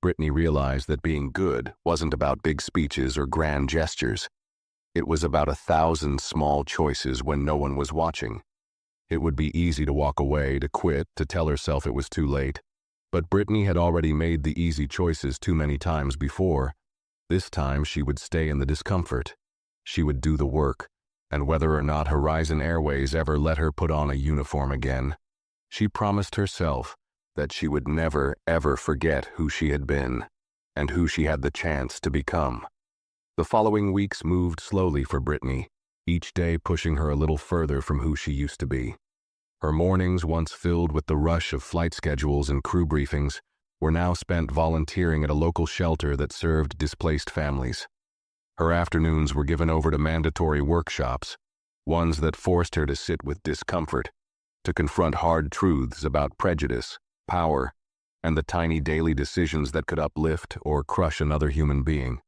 Brittany realized that being good wasn't about big speeches or grand gestures. It was about 1,000 small choices when no one was watching. It would be easy to walk away, to quit, to tell herself it was too late. But Brittany had already made the easy choices too many times before. This time she would stay in the discomfort. She would do the work, and whether or not Horizon Airways ever let her put on a uniform again, she promised herself that she would never, ever forget who she had been and who she had the chance to become. The following weeks moved slowly for Brittany, each day pushing her a little further from who she used to be. Her mornings, once filled with the rush of flight schedules and crew briefings, were now spent volunteering at a local shelter that served displaced families. Her afternoons were given over to mandatory workshops, ones that forced her to sit with discomfort, to confront hard truths about prejudice, power, and the tiny daily decisions that could uplift or crush another human being.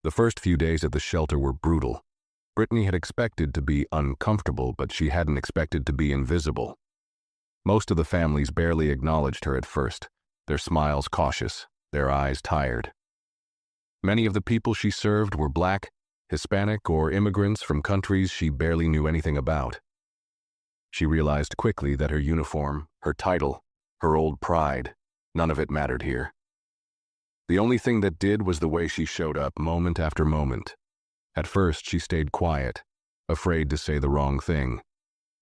The first few days at the shelter were brutal. Brittany had expected to be uncomfortable, but she hadn't expected to be invisible. Most of the families barely acknowledged her at first, their smiles cautious, their eyes tired. Many of the people she served were Black, Hispanic, or immigrants from countries she barely knew anything about. She realized quickly that her uniform, her title, her old pride, none of it mattered here. The only thing that did was the way she showed up moment after moment. At first, she stayed quiet, afraid to say the wrong thing.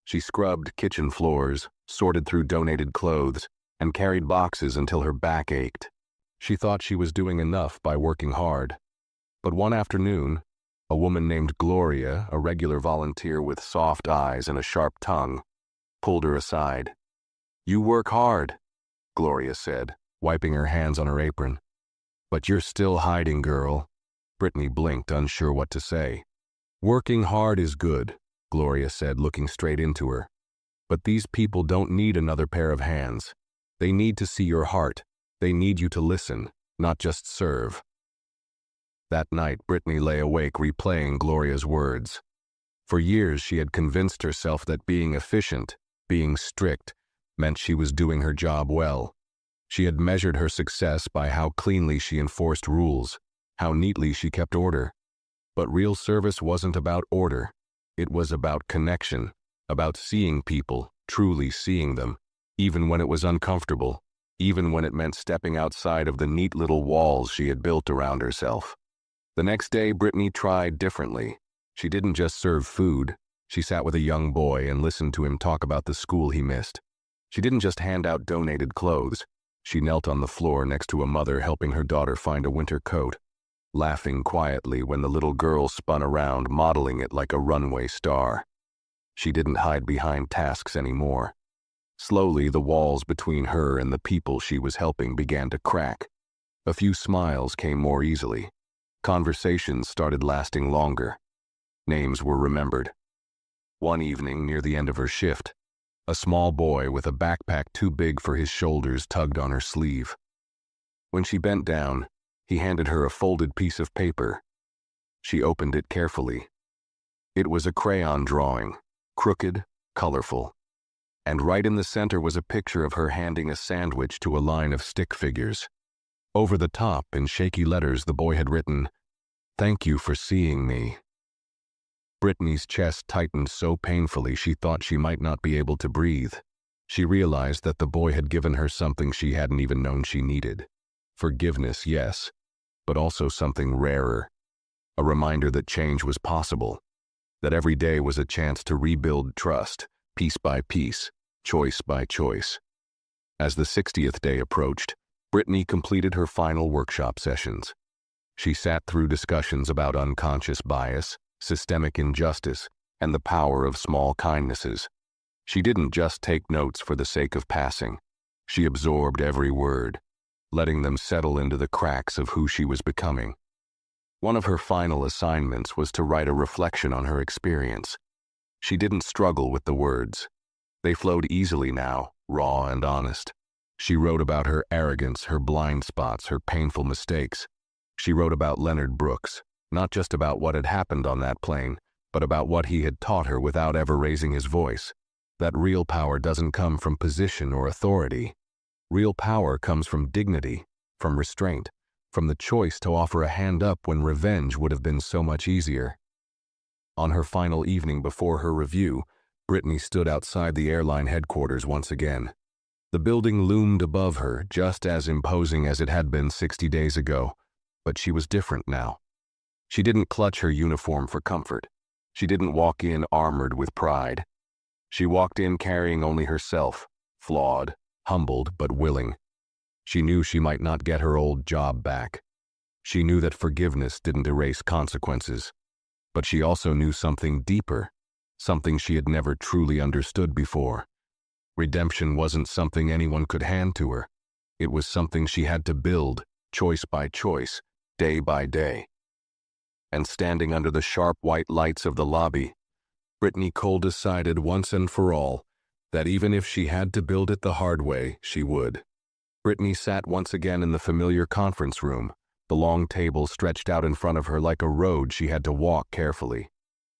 She scrubbed kitchen floors, sorted through donated clothes, and carried boxes until her back ached. She thought she was doing enough by working hard. But one afternoon, a woman named Gloria, a regular volunteer with soft eyes and a sharp tongue, pulled her aside. "You work hard," Gloria said, wiping her hands on her apron. "But you're still hiding, girl." Brittany blinked, unsure what to say. "Working hard is good," Gloria said, looking straight into her. "But these people don't need another pair of hands. They need to see your heart. They need you to listen, not just serve." That night, Brittany lay awake replaying Gloria's words. For years, she had convinced herself that being efficient, being strict, meant she was doing her job well. She had measured her success by how cleanly she enforced rules, how neatly she kept order. But real service wasn't about order. It was about connection, about seeing people, truly seeing them, even when it was uncomfortable, even when it meant stepping outside of the neat little walls she had built around herself. The next day, Brittany tried differently. She didn't just serve food. She sat with a young boy and listened to him talk about the school he missed. She didn't just hand out donated clothes. She knelt on the floor next to a mother helping her daughter find a winter coat, laughing quietly when the little girl spun around, modeling it like a runway star. She didn't hide behind tasks anymore. Slowly, the walls between her and the people she was helping began to crack. A few smiles came more easily. Conversations started lasting longer. Names were remembered. One evening, near the end of her shift, a small boy with a backpack too big for his shoulders tugged on her sleeve. When she bent down, he handed her a folded piece of paper. She opened it carefully. It was a crayon drawing, crooked, colorful. And right in the center was a picture of her handing a sandwich to a line of stick figures. Over the top, in shaky letters, the boy had written, "Thank you for seeing me." Brittany's chest tightened so painfully she thought she might not be able to breathe. She realized that the boy had given her something she hadn't even known she needed. Forgiveness, yes, but also something rarer. a reminder that change was possible, that every day was a chance to rebuild trust, piece by piece, choice by choice. As the 60th day approached, Brittany completed her final workshop sessions. She sat through discussions about unconscious bias, systemic injustice, and the power of small kindnesses. She didn't just take notes for the sake of passing. She absorbed every word, letting them settle into the cracks of who she was becoming. One of her final assignments was to write a reflection on her experience. She didn't struggle with the words. They flowed easily now, raw and honest. She wrote about her arrogance, her blind spots, her painful mistakes. She wrote about Leonard Brooks, not just about what had happened on that plane, but about what he had taught her without ever raising his voice. That real power doesn't come from position or authority. Real power comes from dignity, from restraint, from the choice to offer a hand up when revenge would have been so much easier. On her final evening before her review, Brittany stood outside the airline headquarters once again. The building loomed above her, just as imposing as it had been 60 days ago, but she was different now. She didn't clutch her uniform for comfort. She didn't walk in armored with pride. She walked in carrying only herself, flawed, humbled but willing. She knew she might not get her old job back. She knew that forgiveness didn't erase consequences. But she also knew something deeper, something she had never truly understood before. Redemption wasn't something anyone could hand to her. It was something she had to build, choice by choice, day by day. And standing under the sharp white lights of the lobby, Brittany Cole decided once and for all that even if she had to build it the hard way, she would. Brittany sat once again in the familiar conference room, the long table stretched out in front of her like a road she had to walk carefully.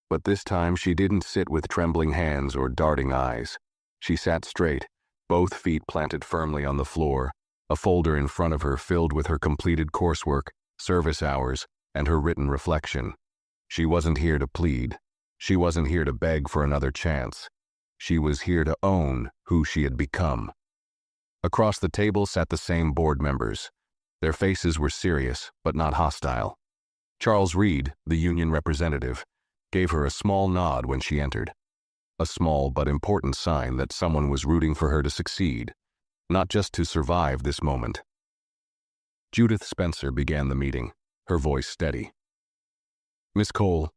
But this time she didn't sit with trembling hands or darting eyes. She sat straight, both feet planted firmly on the floor, a folder in front of her filled with her completed coursework, service hours, and her written reflection. She wasn't here to plead. She wasn't here to beg for another chance. She was here to own who she had become. Across the table sat the same board members. Their faces were serious, but not hostile. Charles Reed, the union representative, gave her a small nod when she entered. A small but important sign that someone was rooting for her to succeed, not just to survive this moment. Judith Spencer began the meeting, her voice steady. Miss Cole,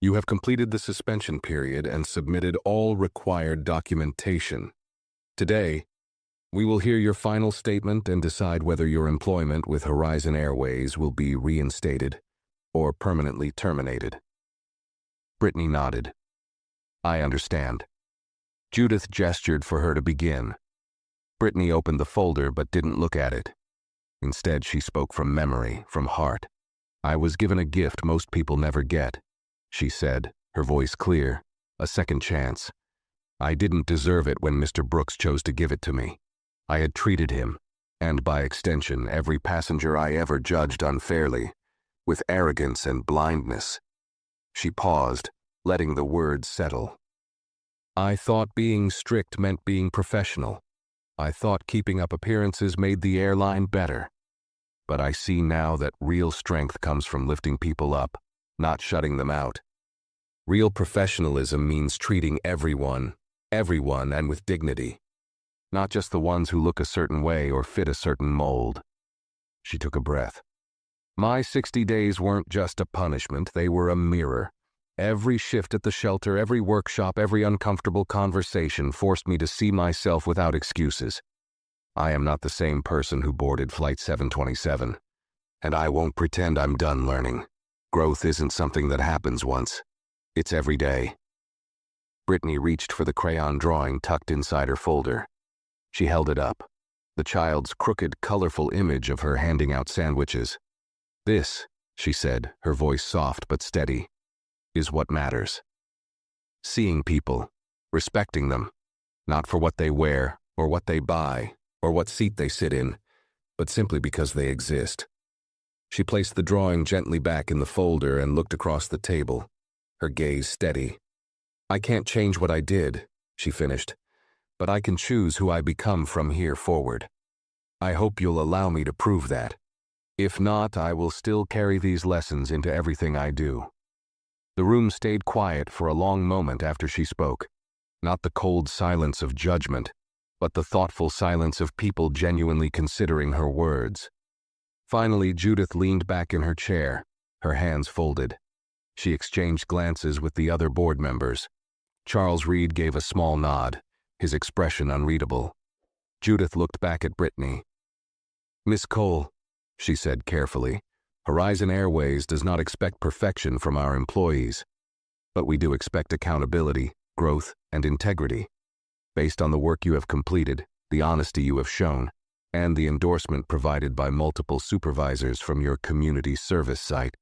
you have completed the suspension period and submitted all required documentation. Today, we will hear your final statement and decide whether your employment with Horizon Airways will be reinstated or permanently terminated. Brittany nodded. I understand. Judith gestured for her to begin. Brittany opened the folder but didn't look at it. Instead, she spoke from memory, from heart. I was given a gift most people never get, she said, her voice clear, a second chance. I didn't deserve it when Mr. Brooks chose to give it to me. I had treated him, and by extension every passenger I ever judged unfairly, with arrogance and blindness. She paused, letting the words settle. I thought being strict meant being professional. I thought keeping up appearances made the airline better. But I see now that real strength comes from lifting people up, not shutting them out. Real professionalism means treating everyone and with dignity. Not just the ones who look a certain way or fit a certain mold. She took a breath. My 60 days weren't just a punishment, they were a mirror. Every shift at the shelter, every workshop, every uncomfortable conversation forced me to see myself without excuses. I am not the same person who boarded Flight 727, and I won't pretend I'm done learning. Growth isn't something that happens once. It's every day. Brittany reached for the crayon drawing tucked inside her folder. She held it up, the child's crooked, colorful image of her handing out sandwiches. This, she said, her voice soft but steady, is what matters. Seeing people, respecting them, not for what they wear, or what they buy, or what seat they sit in, but simply because they exist. She placed the drawing gently back in the folder and looked across the table, her gaze steady. I can't change what I did, she finished, but I can choose who I become from here forward. I hope you'll allow me to prove that. If not, I will still carry these lessons into everything I do." The room stayed quiet for a long moment after she spoke. Not the cold silence of judgment, but the thoughtful silence of people genuinely considering her words. Finally, Judith leaned back in her chair, her hands folded. She exchanged glances with the other board members. Charles Reed gave a small nod, his expression unreadable. Judith looked back at Brittany. "Miss Cole," she said carefully, "Horizon Airways does not expect perfection from our employees, but we do expect accountability, growth, and integrity. Based on the work you have completed, the honesty you have shown, and the endorsement provided by multiple supervisors from your community service site."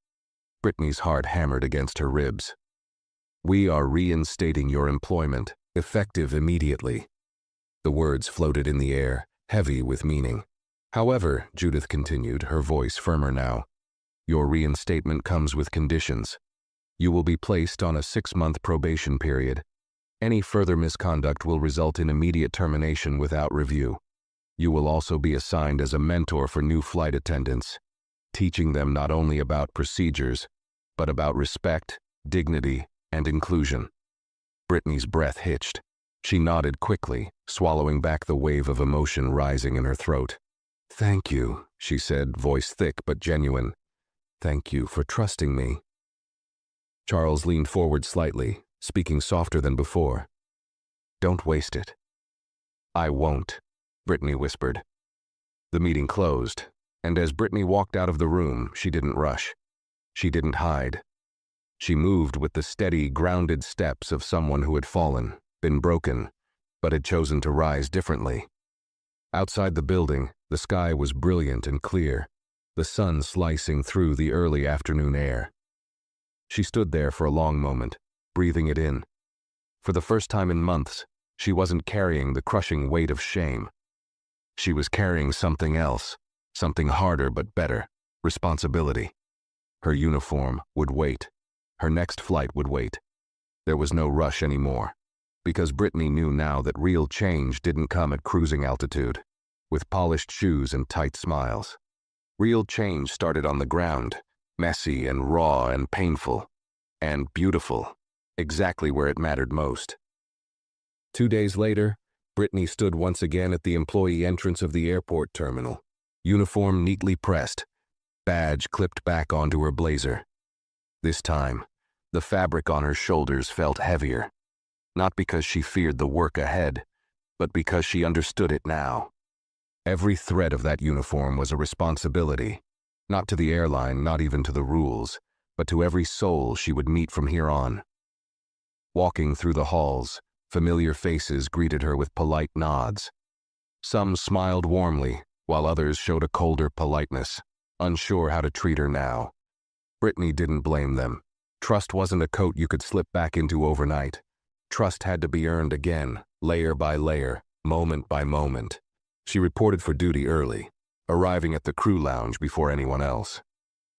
Brittany's heart hammered against her ribs. "We are reinstating your employment, effective immediately." The words floated in the air, heavy with meaning. "However," Judith continued, her voice firmer now, "your reinstatement comes with conditions. You will be placed on a 6-month probation period. Any further misconduct will result in immediate termination without review. You will also be assigned as a mentor for new flight attendants, teaching them not only about procedures, but about respect, dignity, and inclusion." Brittany's breath hitched. She nodded quickly, swallowing back the wave of emotion rising in her throat. "Thank you," she said, voice thick but genuine. "Thank you for trusting me." Charles leaned forward slightly, speaking softer than before. "Don't waste it." "I won't," Brittany whispered. The meeting closed, and as Brittany walked out of the room, she didn't rush. She didn't hide. She moved with the steady, grounded steps of someone who had fallen, been broken, but had chosen to rise differently. Outside the building, the sky was brilliant and clear, the sun slicing through the early afternoon air. She stood there for a long moment, breathing it in. For the first time in months, she wasn't carrying the crushing weight of shame. She was carrying something else, something harder but better, responsibility. Her uniform would wait. Her next flight would wait. There was no rush anymore, because Brittany knew now that real change didn't come at cruising altitude, with polished shoes and tight smiles. Real change started on the ground, messy and raw and painful, and beautiful, exactly where it mattered most. 2 days later, Brittany stood once again at the employee entrance of the airport terminal, uniform neatly pressed, badge clipped back onto her blazer. This time, the fabric on her shoulders felt heavier, not because she feared the work ahead, but because she understood it now. Every thread of that uniform was a responsibility, not to the airline, not even to the rules, but to every soul she would meet from here on. Walking through the halls, familiar faces greeted her with polite nods. Some smiled warmly, while others showed a colder politeness, unsure how to treat her now. Brittany didn't blame them. Trust wasn't a coat you could slip back into overnight. Trust had to be earned again, layer by layer, moment by moment. She reported for duty early, arriving at the crew lounge before anyone else.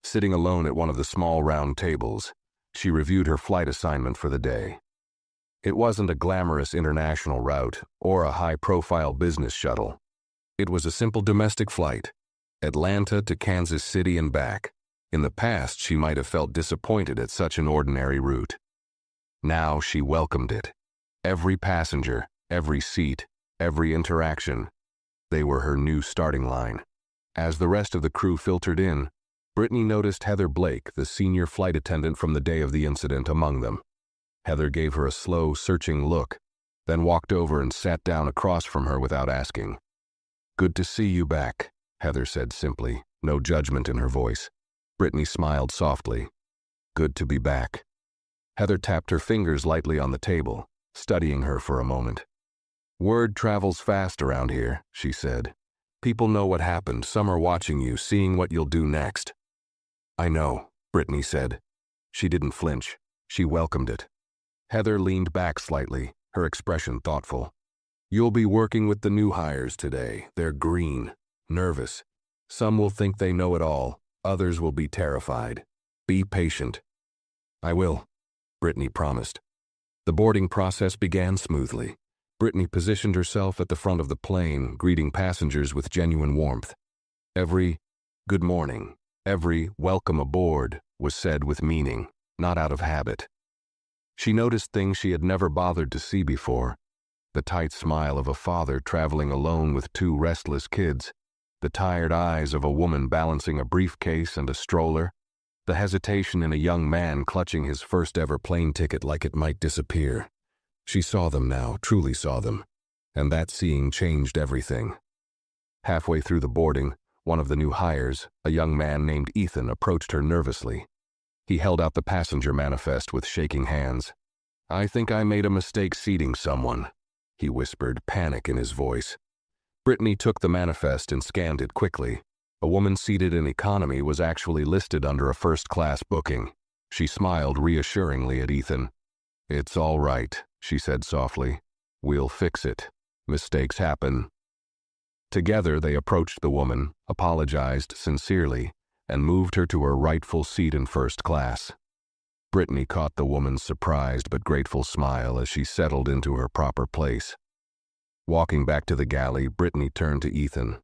Sitting alone at one of the small round tables, she reviewed her flight assignment for the day. It wasn't a glamorous international route or a high-profile business shuttle. It was a simple domestic flight, Atlanta to Kansas City and back. In the past, she might have felt disappointed at such an ordinary route. Now she welcomed it. Every passenger, every seat, every interaction, they were her new starting line. As the rest of the crew filtered in, Brittany noticed Heather Blake, the senior flight attendant from the day of the incident, among them. Heather gave her a slow, searching look, then walked over and sat down across from her without asking. "Good to see you back," Heather said simply, no judgment in her voice. Brittany smiled softly. "Good to be back." Heather tapped her fingers lightly on the table, studying her for a moment. "Word travels fast around here," she said. "People know what happened. Some are watching you, seeing what you'll do next." "I know," Brittany said. She didn't flinch. She welcomed it. Heather leaned back slightly, her expression thoughtful. "You'll be working with the new hires today. They're green, nervous. Some will think they know it all. Others will be terrified. Be patient." "I will," Brittany promised. The boarding process began smoothly. Brittany positioned herself at the front of the plane, greeting passengers with genuine warmth. Every Good morning. Every welcome aboard was said with meaning, not out of habit. She noticed things she had never bothered to see before. The tight smile of a father traveling alone with two restless kids, the tired eyes of a woman balancing a briefcase and a stroller, the hesitation in a young man clutching his first ever plane ticket like it might disappear. She saw them now, truly saw them, and that seeing changed everything. Halfway through the boarding, one of the new hires, a young man named Ethan, approached her nervously. He held out the passenger manifest with shaking hands. "I think I made a mistake seating someone," he whispered, panic in his voice. Brittany took the manifest and scanned it quickly. A woman seated in economy was actually listed under a first-class booking. She smiled reassuringly at Ethan. "It's all right," she said softly. "We'll fix it. Mistakes happen." Together they approached the woman, apologized sincerely, and moved her to her rightful seat in first class. Brittany caught the woman's surprised but grateful smile as she settled into her proper place. Walking back to the galley, Brittany turned to Ethan.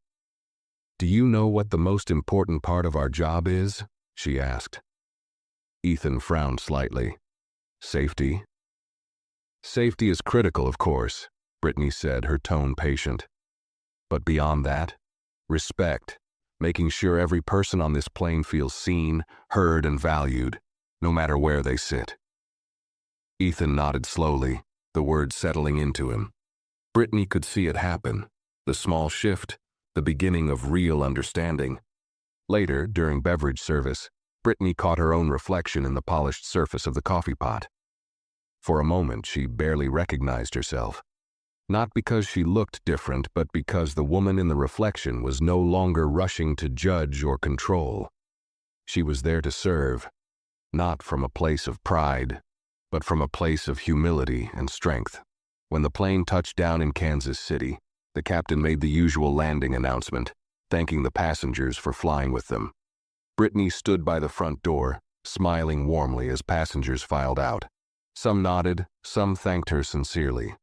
"Do you know what the most important part of our job is?" she asked. Ethan frowned slightly. "Safety?" "Safety is critical, of course," Brittany said, her tone patient. "But beyond that, respect, making sure every person on this plane feels seen, heard, and valued, no matter where they sit." Ethan nodded slowly, the words settling into him. Brittany could see it happen, the small shift, the beginning of real understanding. Later, during beverage service, Brittany caught her own reflection in the polished surface of the coffee pot. For a moment, she barely recognized herself. Not because she looked different, but because the woman in the reflection was no longer rushing to judge or control. She was there to serve, not from a place of pride, but from a place of humility and strength. When the plane touched down in Kansas City, the captain made the usual landing announcement, thanking the passengers for flying with them. Brittany stood by the front door, smiling warmly as passengers filed out. Some nodded, some thanked her sincerely.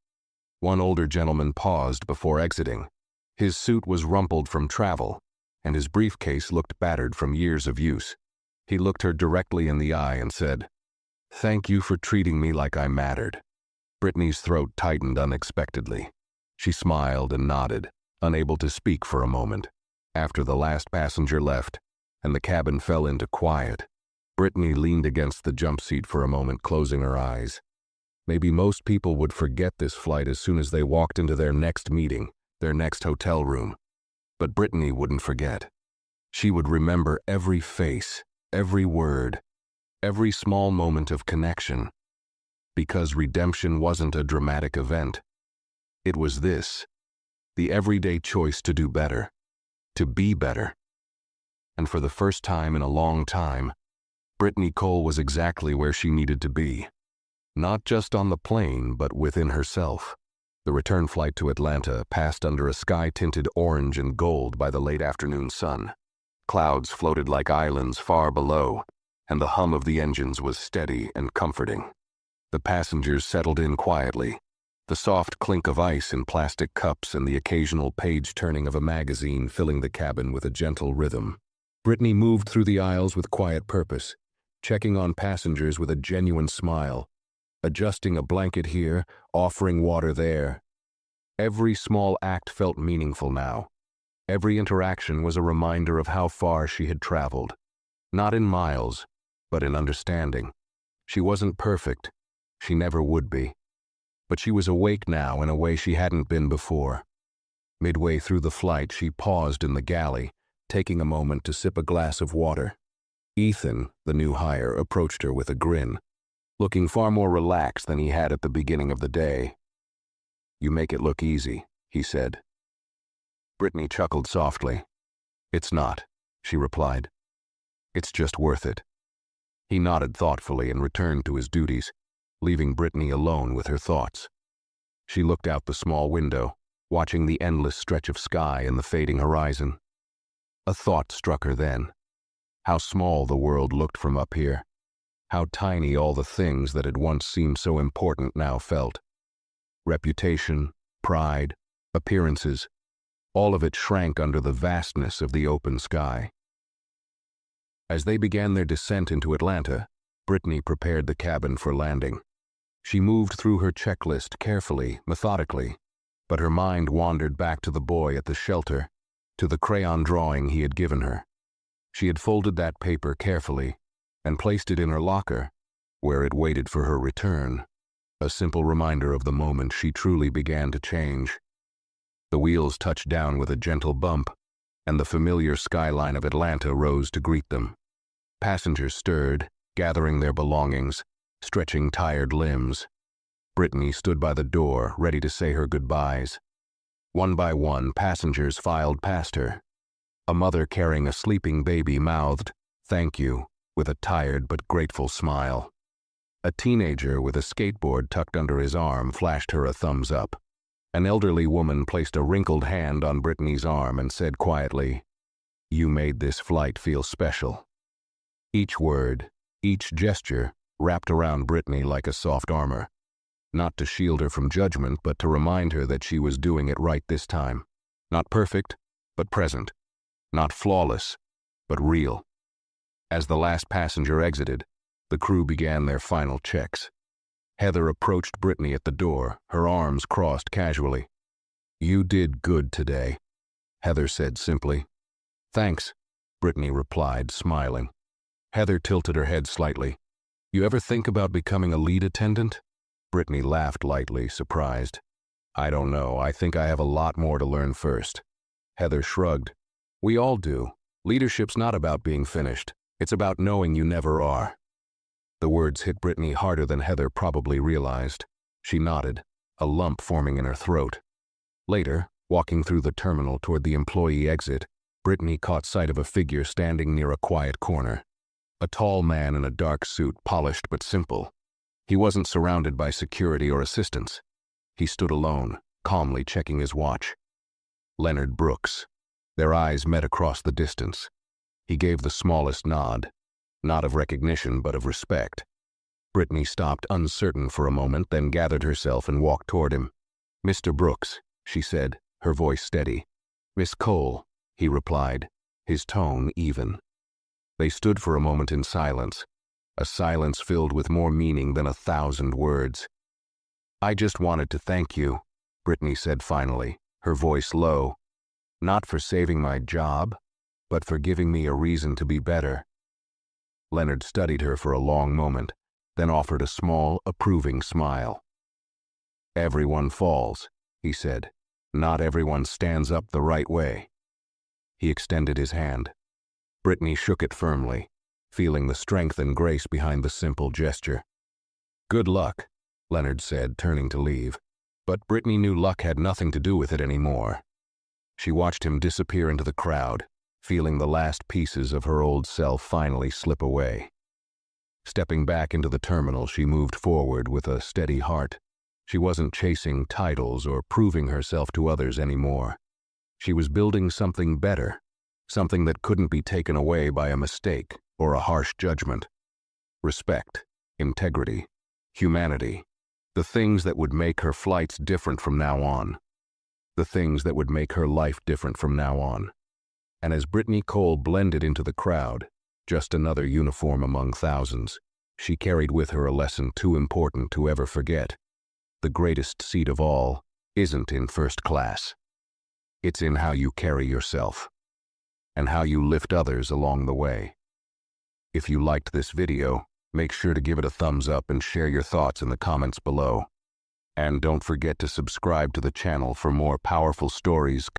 One older gentleman paused before exiting. His suit was rumpled from travel, and his briefcase looked battered from years of use. He looked her directly in the eye and said, "Thank you for treating me like I mattered." Brittany's throat tightened unexpectedly. She smiled and nodded, unable to speak for a moment. After the last passenger left, and the cabin fell into quiet, Brittany leaned against the jump seat for a moment, closing her eyes. Maybe most people would forget this flight as soon as they walked into their next meeting, their next hotel room. But Brittany wouldn't forget. She would remember every face, every word, every small moment of connection. Because redemption wasn't a dramatic event. It was this, the everyday choice to do better, to be better. And for the first time in a long time, Brittany Cole was exactly where she needed to be. Not just on the plane, but within herself. The return flight to Atlanta passed under a sky tinted orange and gold by the late afternoon sun. Clouds floated like islands far below, and the hum of the engines was steady and comforting. The passengers settled in quietly, the soft clink of ice in plastic cups and the occasional page-turning of a magazine filling the cabin with a gentle rhythm. Brittany moved through the aisles with quiet purpose, checking on passengers with a genuine smile, adjusting a blanket here, offering water there. Every small act felt meaningful now. Every interaction was a reminder of how far she had traveled. Not in miles, but in understanding. She wasn't perfect. She never would be. But she was awake now in a way she hadn't been before. Midway through the flight, she paused in the galley, taking a moment to sip a glass of water. Ethan, the new hire, approached her with a grin, looking far more relaxed than he had at the beginning of the day. "You make it look easy," he said. Brittany chuckled softly. "It's not," she replied. "It's just worth it." He nodded thoughtfully and returned to his duties, leaving Brittany alone with her thoughts. She looked out the small window, watching the endless stretch of sky and the fading horizon. A thought struck her then. How small the world looked from up here. How tiny all the things that had once seemed so important now felt. Reputation, pride, appearances, all of it shrank under the vastness of the open sky. As they began their descent into Atlanta, Brittany prepared the cabin for landing. She moved through her checklist carefully, methodically, but her mind wandered back to the boy at the shelter, to the crayon drawing he had given her. She had folded that paper carefully and placed it in her locker, where it waited for her return, a simple reminder of the moment she truly began to change. The wheels touched down with a gentle bump, and the familiar skyline of Atlanta rose to greet them. Passengers stirred, gathering their belongings, stretching tired limbs. Brittany stood by the door, ready to say her goodbyes. One by one, passengers filed past her. A mother carrying a sleeping baby mouthed, "Thank you," with a tired but grateful smile. A teenager with a skateboard tucked under his arm flashed her a thumbs up. An elderly woman placed a wrinkled hand on Brittany's arm and said quietly, "You made this flight feel special." Each word, each gesture, wrapped around Brittany like a soft armor, not to shield her from judgment, but to remind her that she was doing it right this time. Not perfect, but present. Not flawless, but real. As the last passenger exited, the crew began their final checks. Heather approached Brittany at the door, her arms crossed casually. "You did good today," Heather said simply. "Thanks," Brittany replied, smiling. Heather tilted her head slightly. "You ever think about becoming a lead attendant?" Brittany laughed lightly, surprised. "I don't know. I think I have a lot more to learn first." Heather shrugged. "We all do. Leadership's not about being finished. It's about knowing you never are." The words hit Brittany harder than Heather probably realized. She nodded, a lump forming in her throat. Later, walking through the terminal toward the employee exit, Brittany caught sight of a figure standing near a quiet corner. A tall man in a dark suit, polished but simple. He wasn't surrounded by security or assistants. He stood alone, calmly checking his watch. Leonard Brooks. Their eyes met across the distance. He gave the smallest nod, not of recognition but of respect. Brittany stopped uncertain for a moment, then gathered herself and walked toward him. "Mr. Brooks," she said, her voice steady. "Miss Cole," he replied, his tone even. They stood for a moment in silence, a silence filled with more meaning than 1,000 words. "I just wanted to thank you," Brittany said finally, her voice low. "Not for saving my job, but for giving me a reason to be better." Leonard studied her for a long moment, then offered a small, approving smile. "Everyone falls," he said. "Not everyone stands up the right way." He extended his hand. Brittany shook it firmly, feeling the strength and grace behind the simple gesture. "Good luck," Leonard said, turning to leave. But Brittany knew luck had nothing to do with it anymore. She watched him disappear into the crowd, feeling the last pieces of her old self finally slip away. Stepping back into the terminal, she moved forward with a steady heart. She wasn't chasing titles or proving herself to others anymore. She was building something better, something that couldn't be taken away by a mistake or a harsh judgment. Respect, integrity, humanity, the things that would make her flights different from now on. The things that would make her life different from now on. And as Brittany Cole blended into the crowd, just another uniform among thousands, she carried with her a lesson too important to ever forget. The greatest seat of all isn't in first class. It's in how you carry yourself, and how you lift others along the way. If you liked this video, make sure to give it a thumbs up and share your thoughts in the comments below. And don't forget to subscribe to the channel for more powerful stories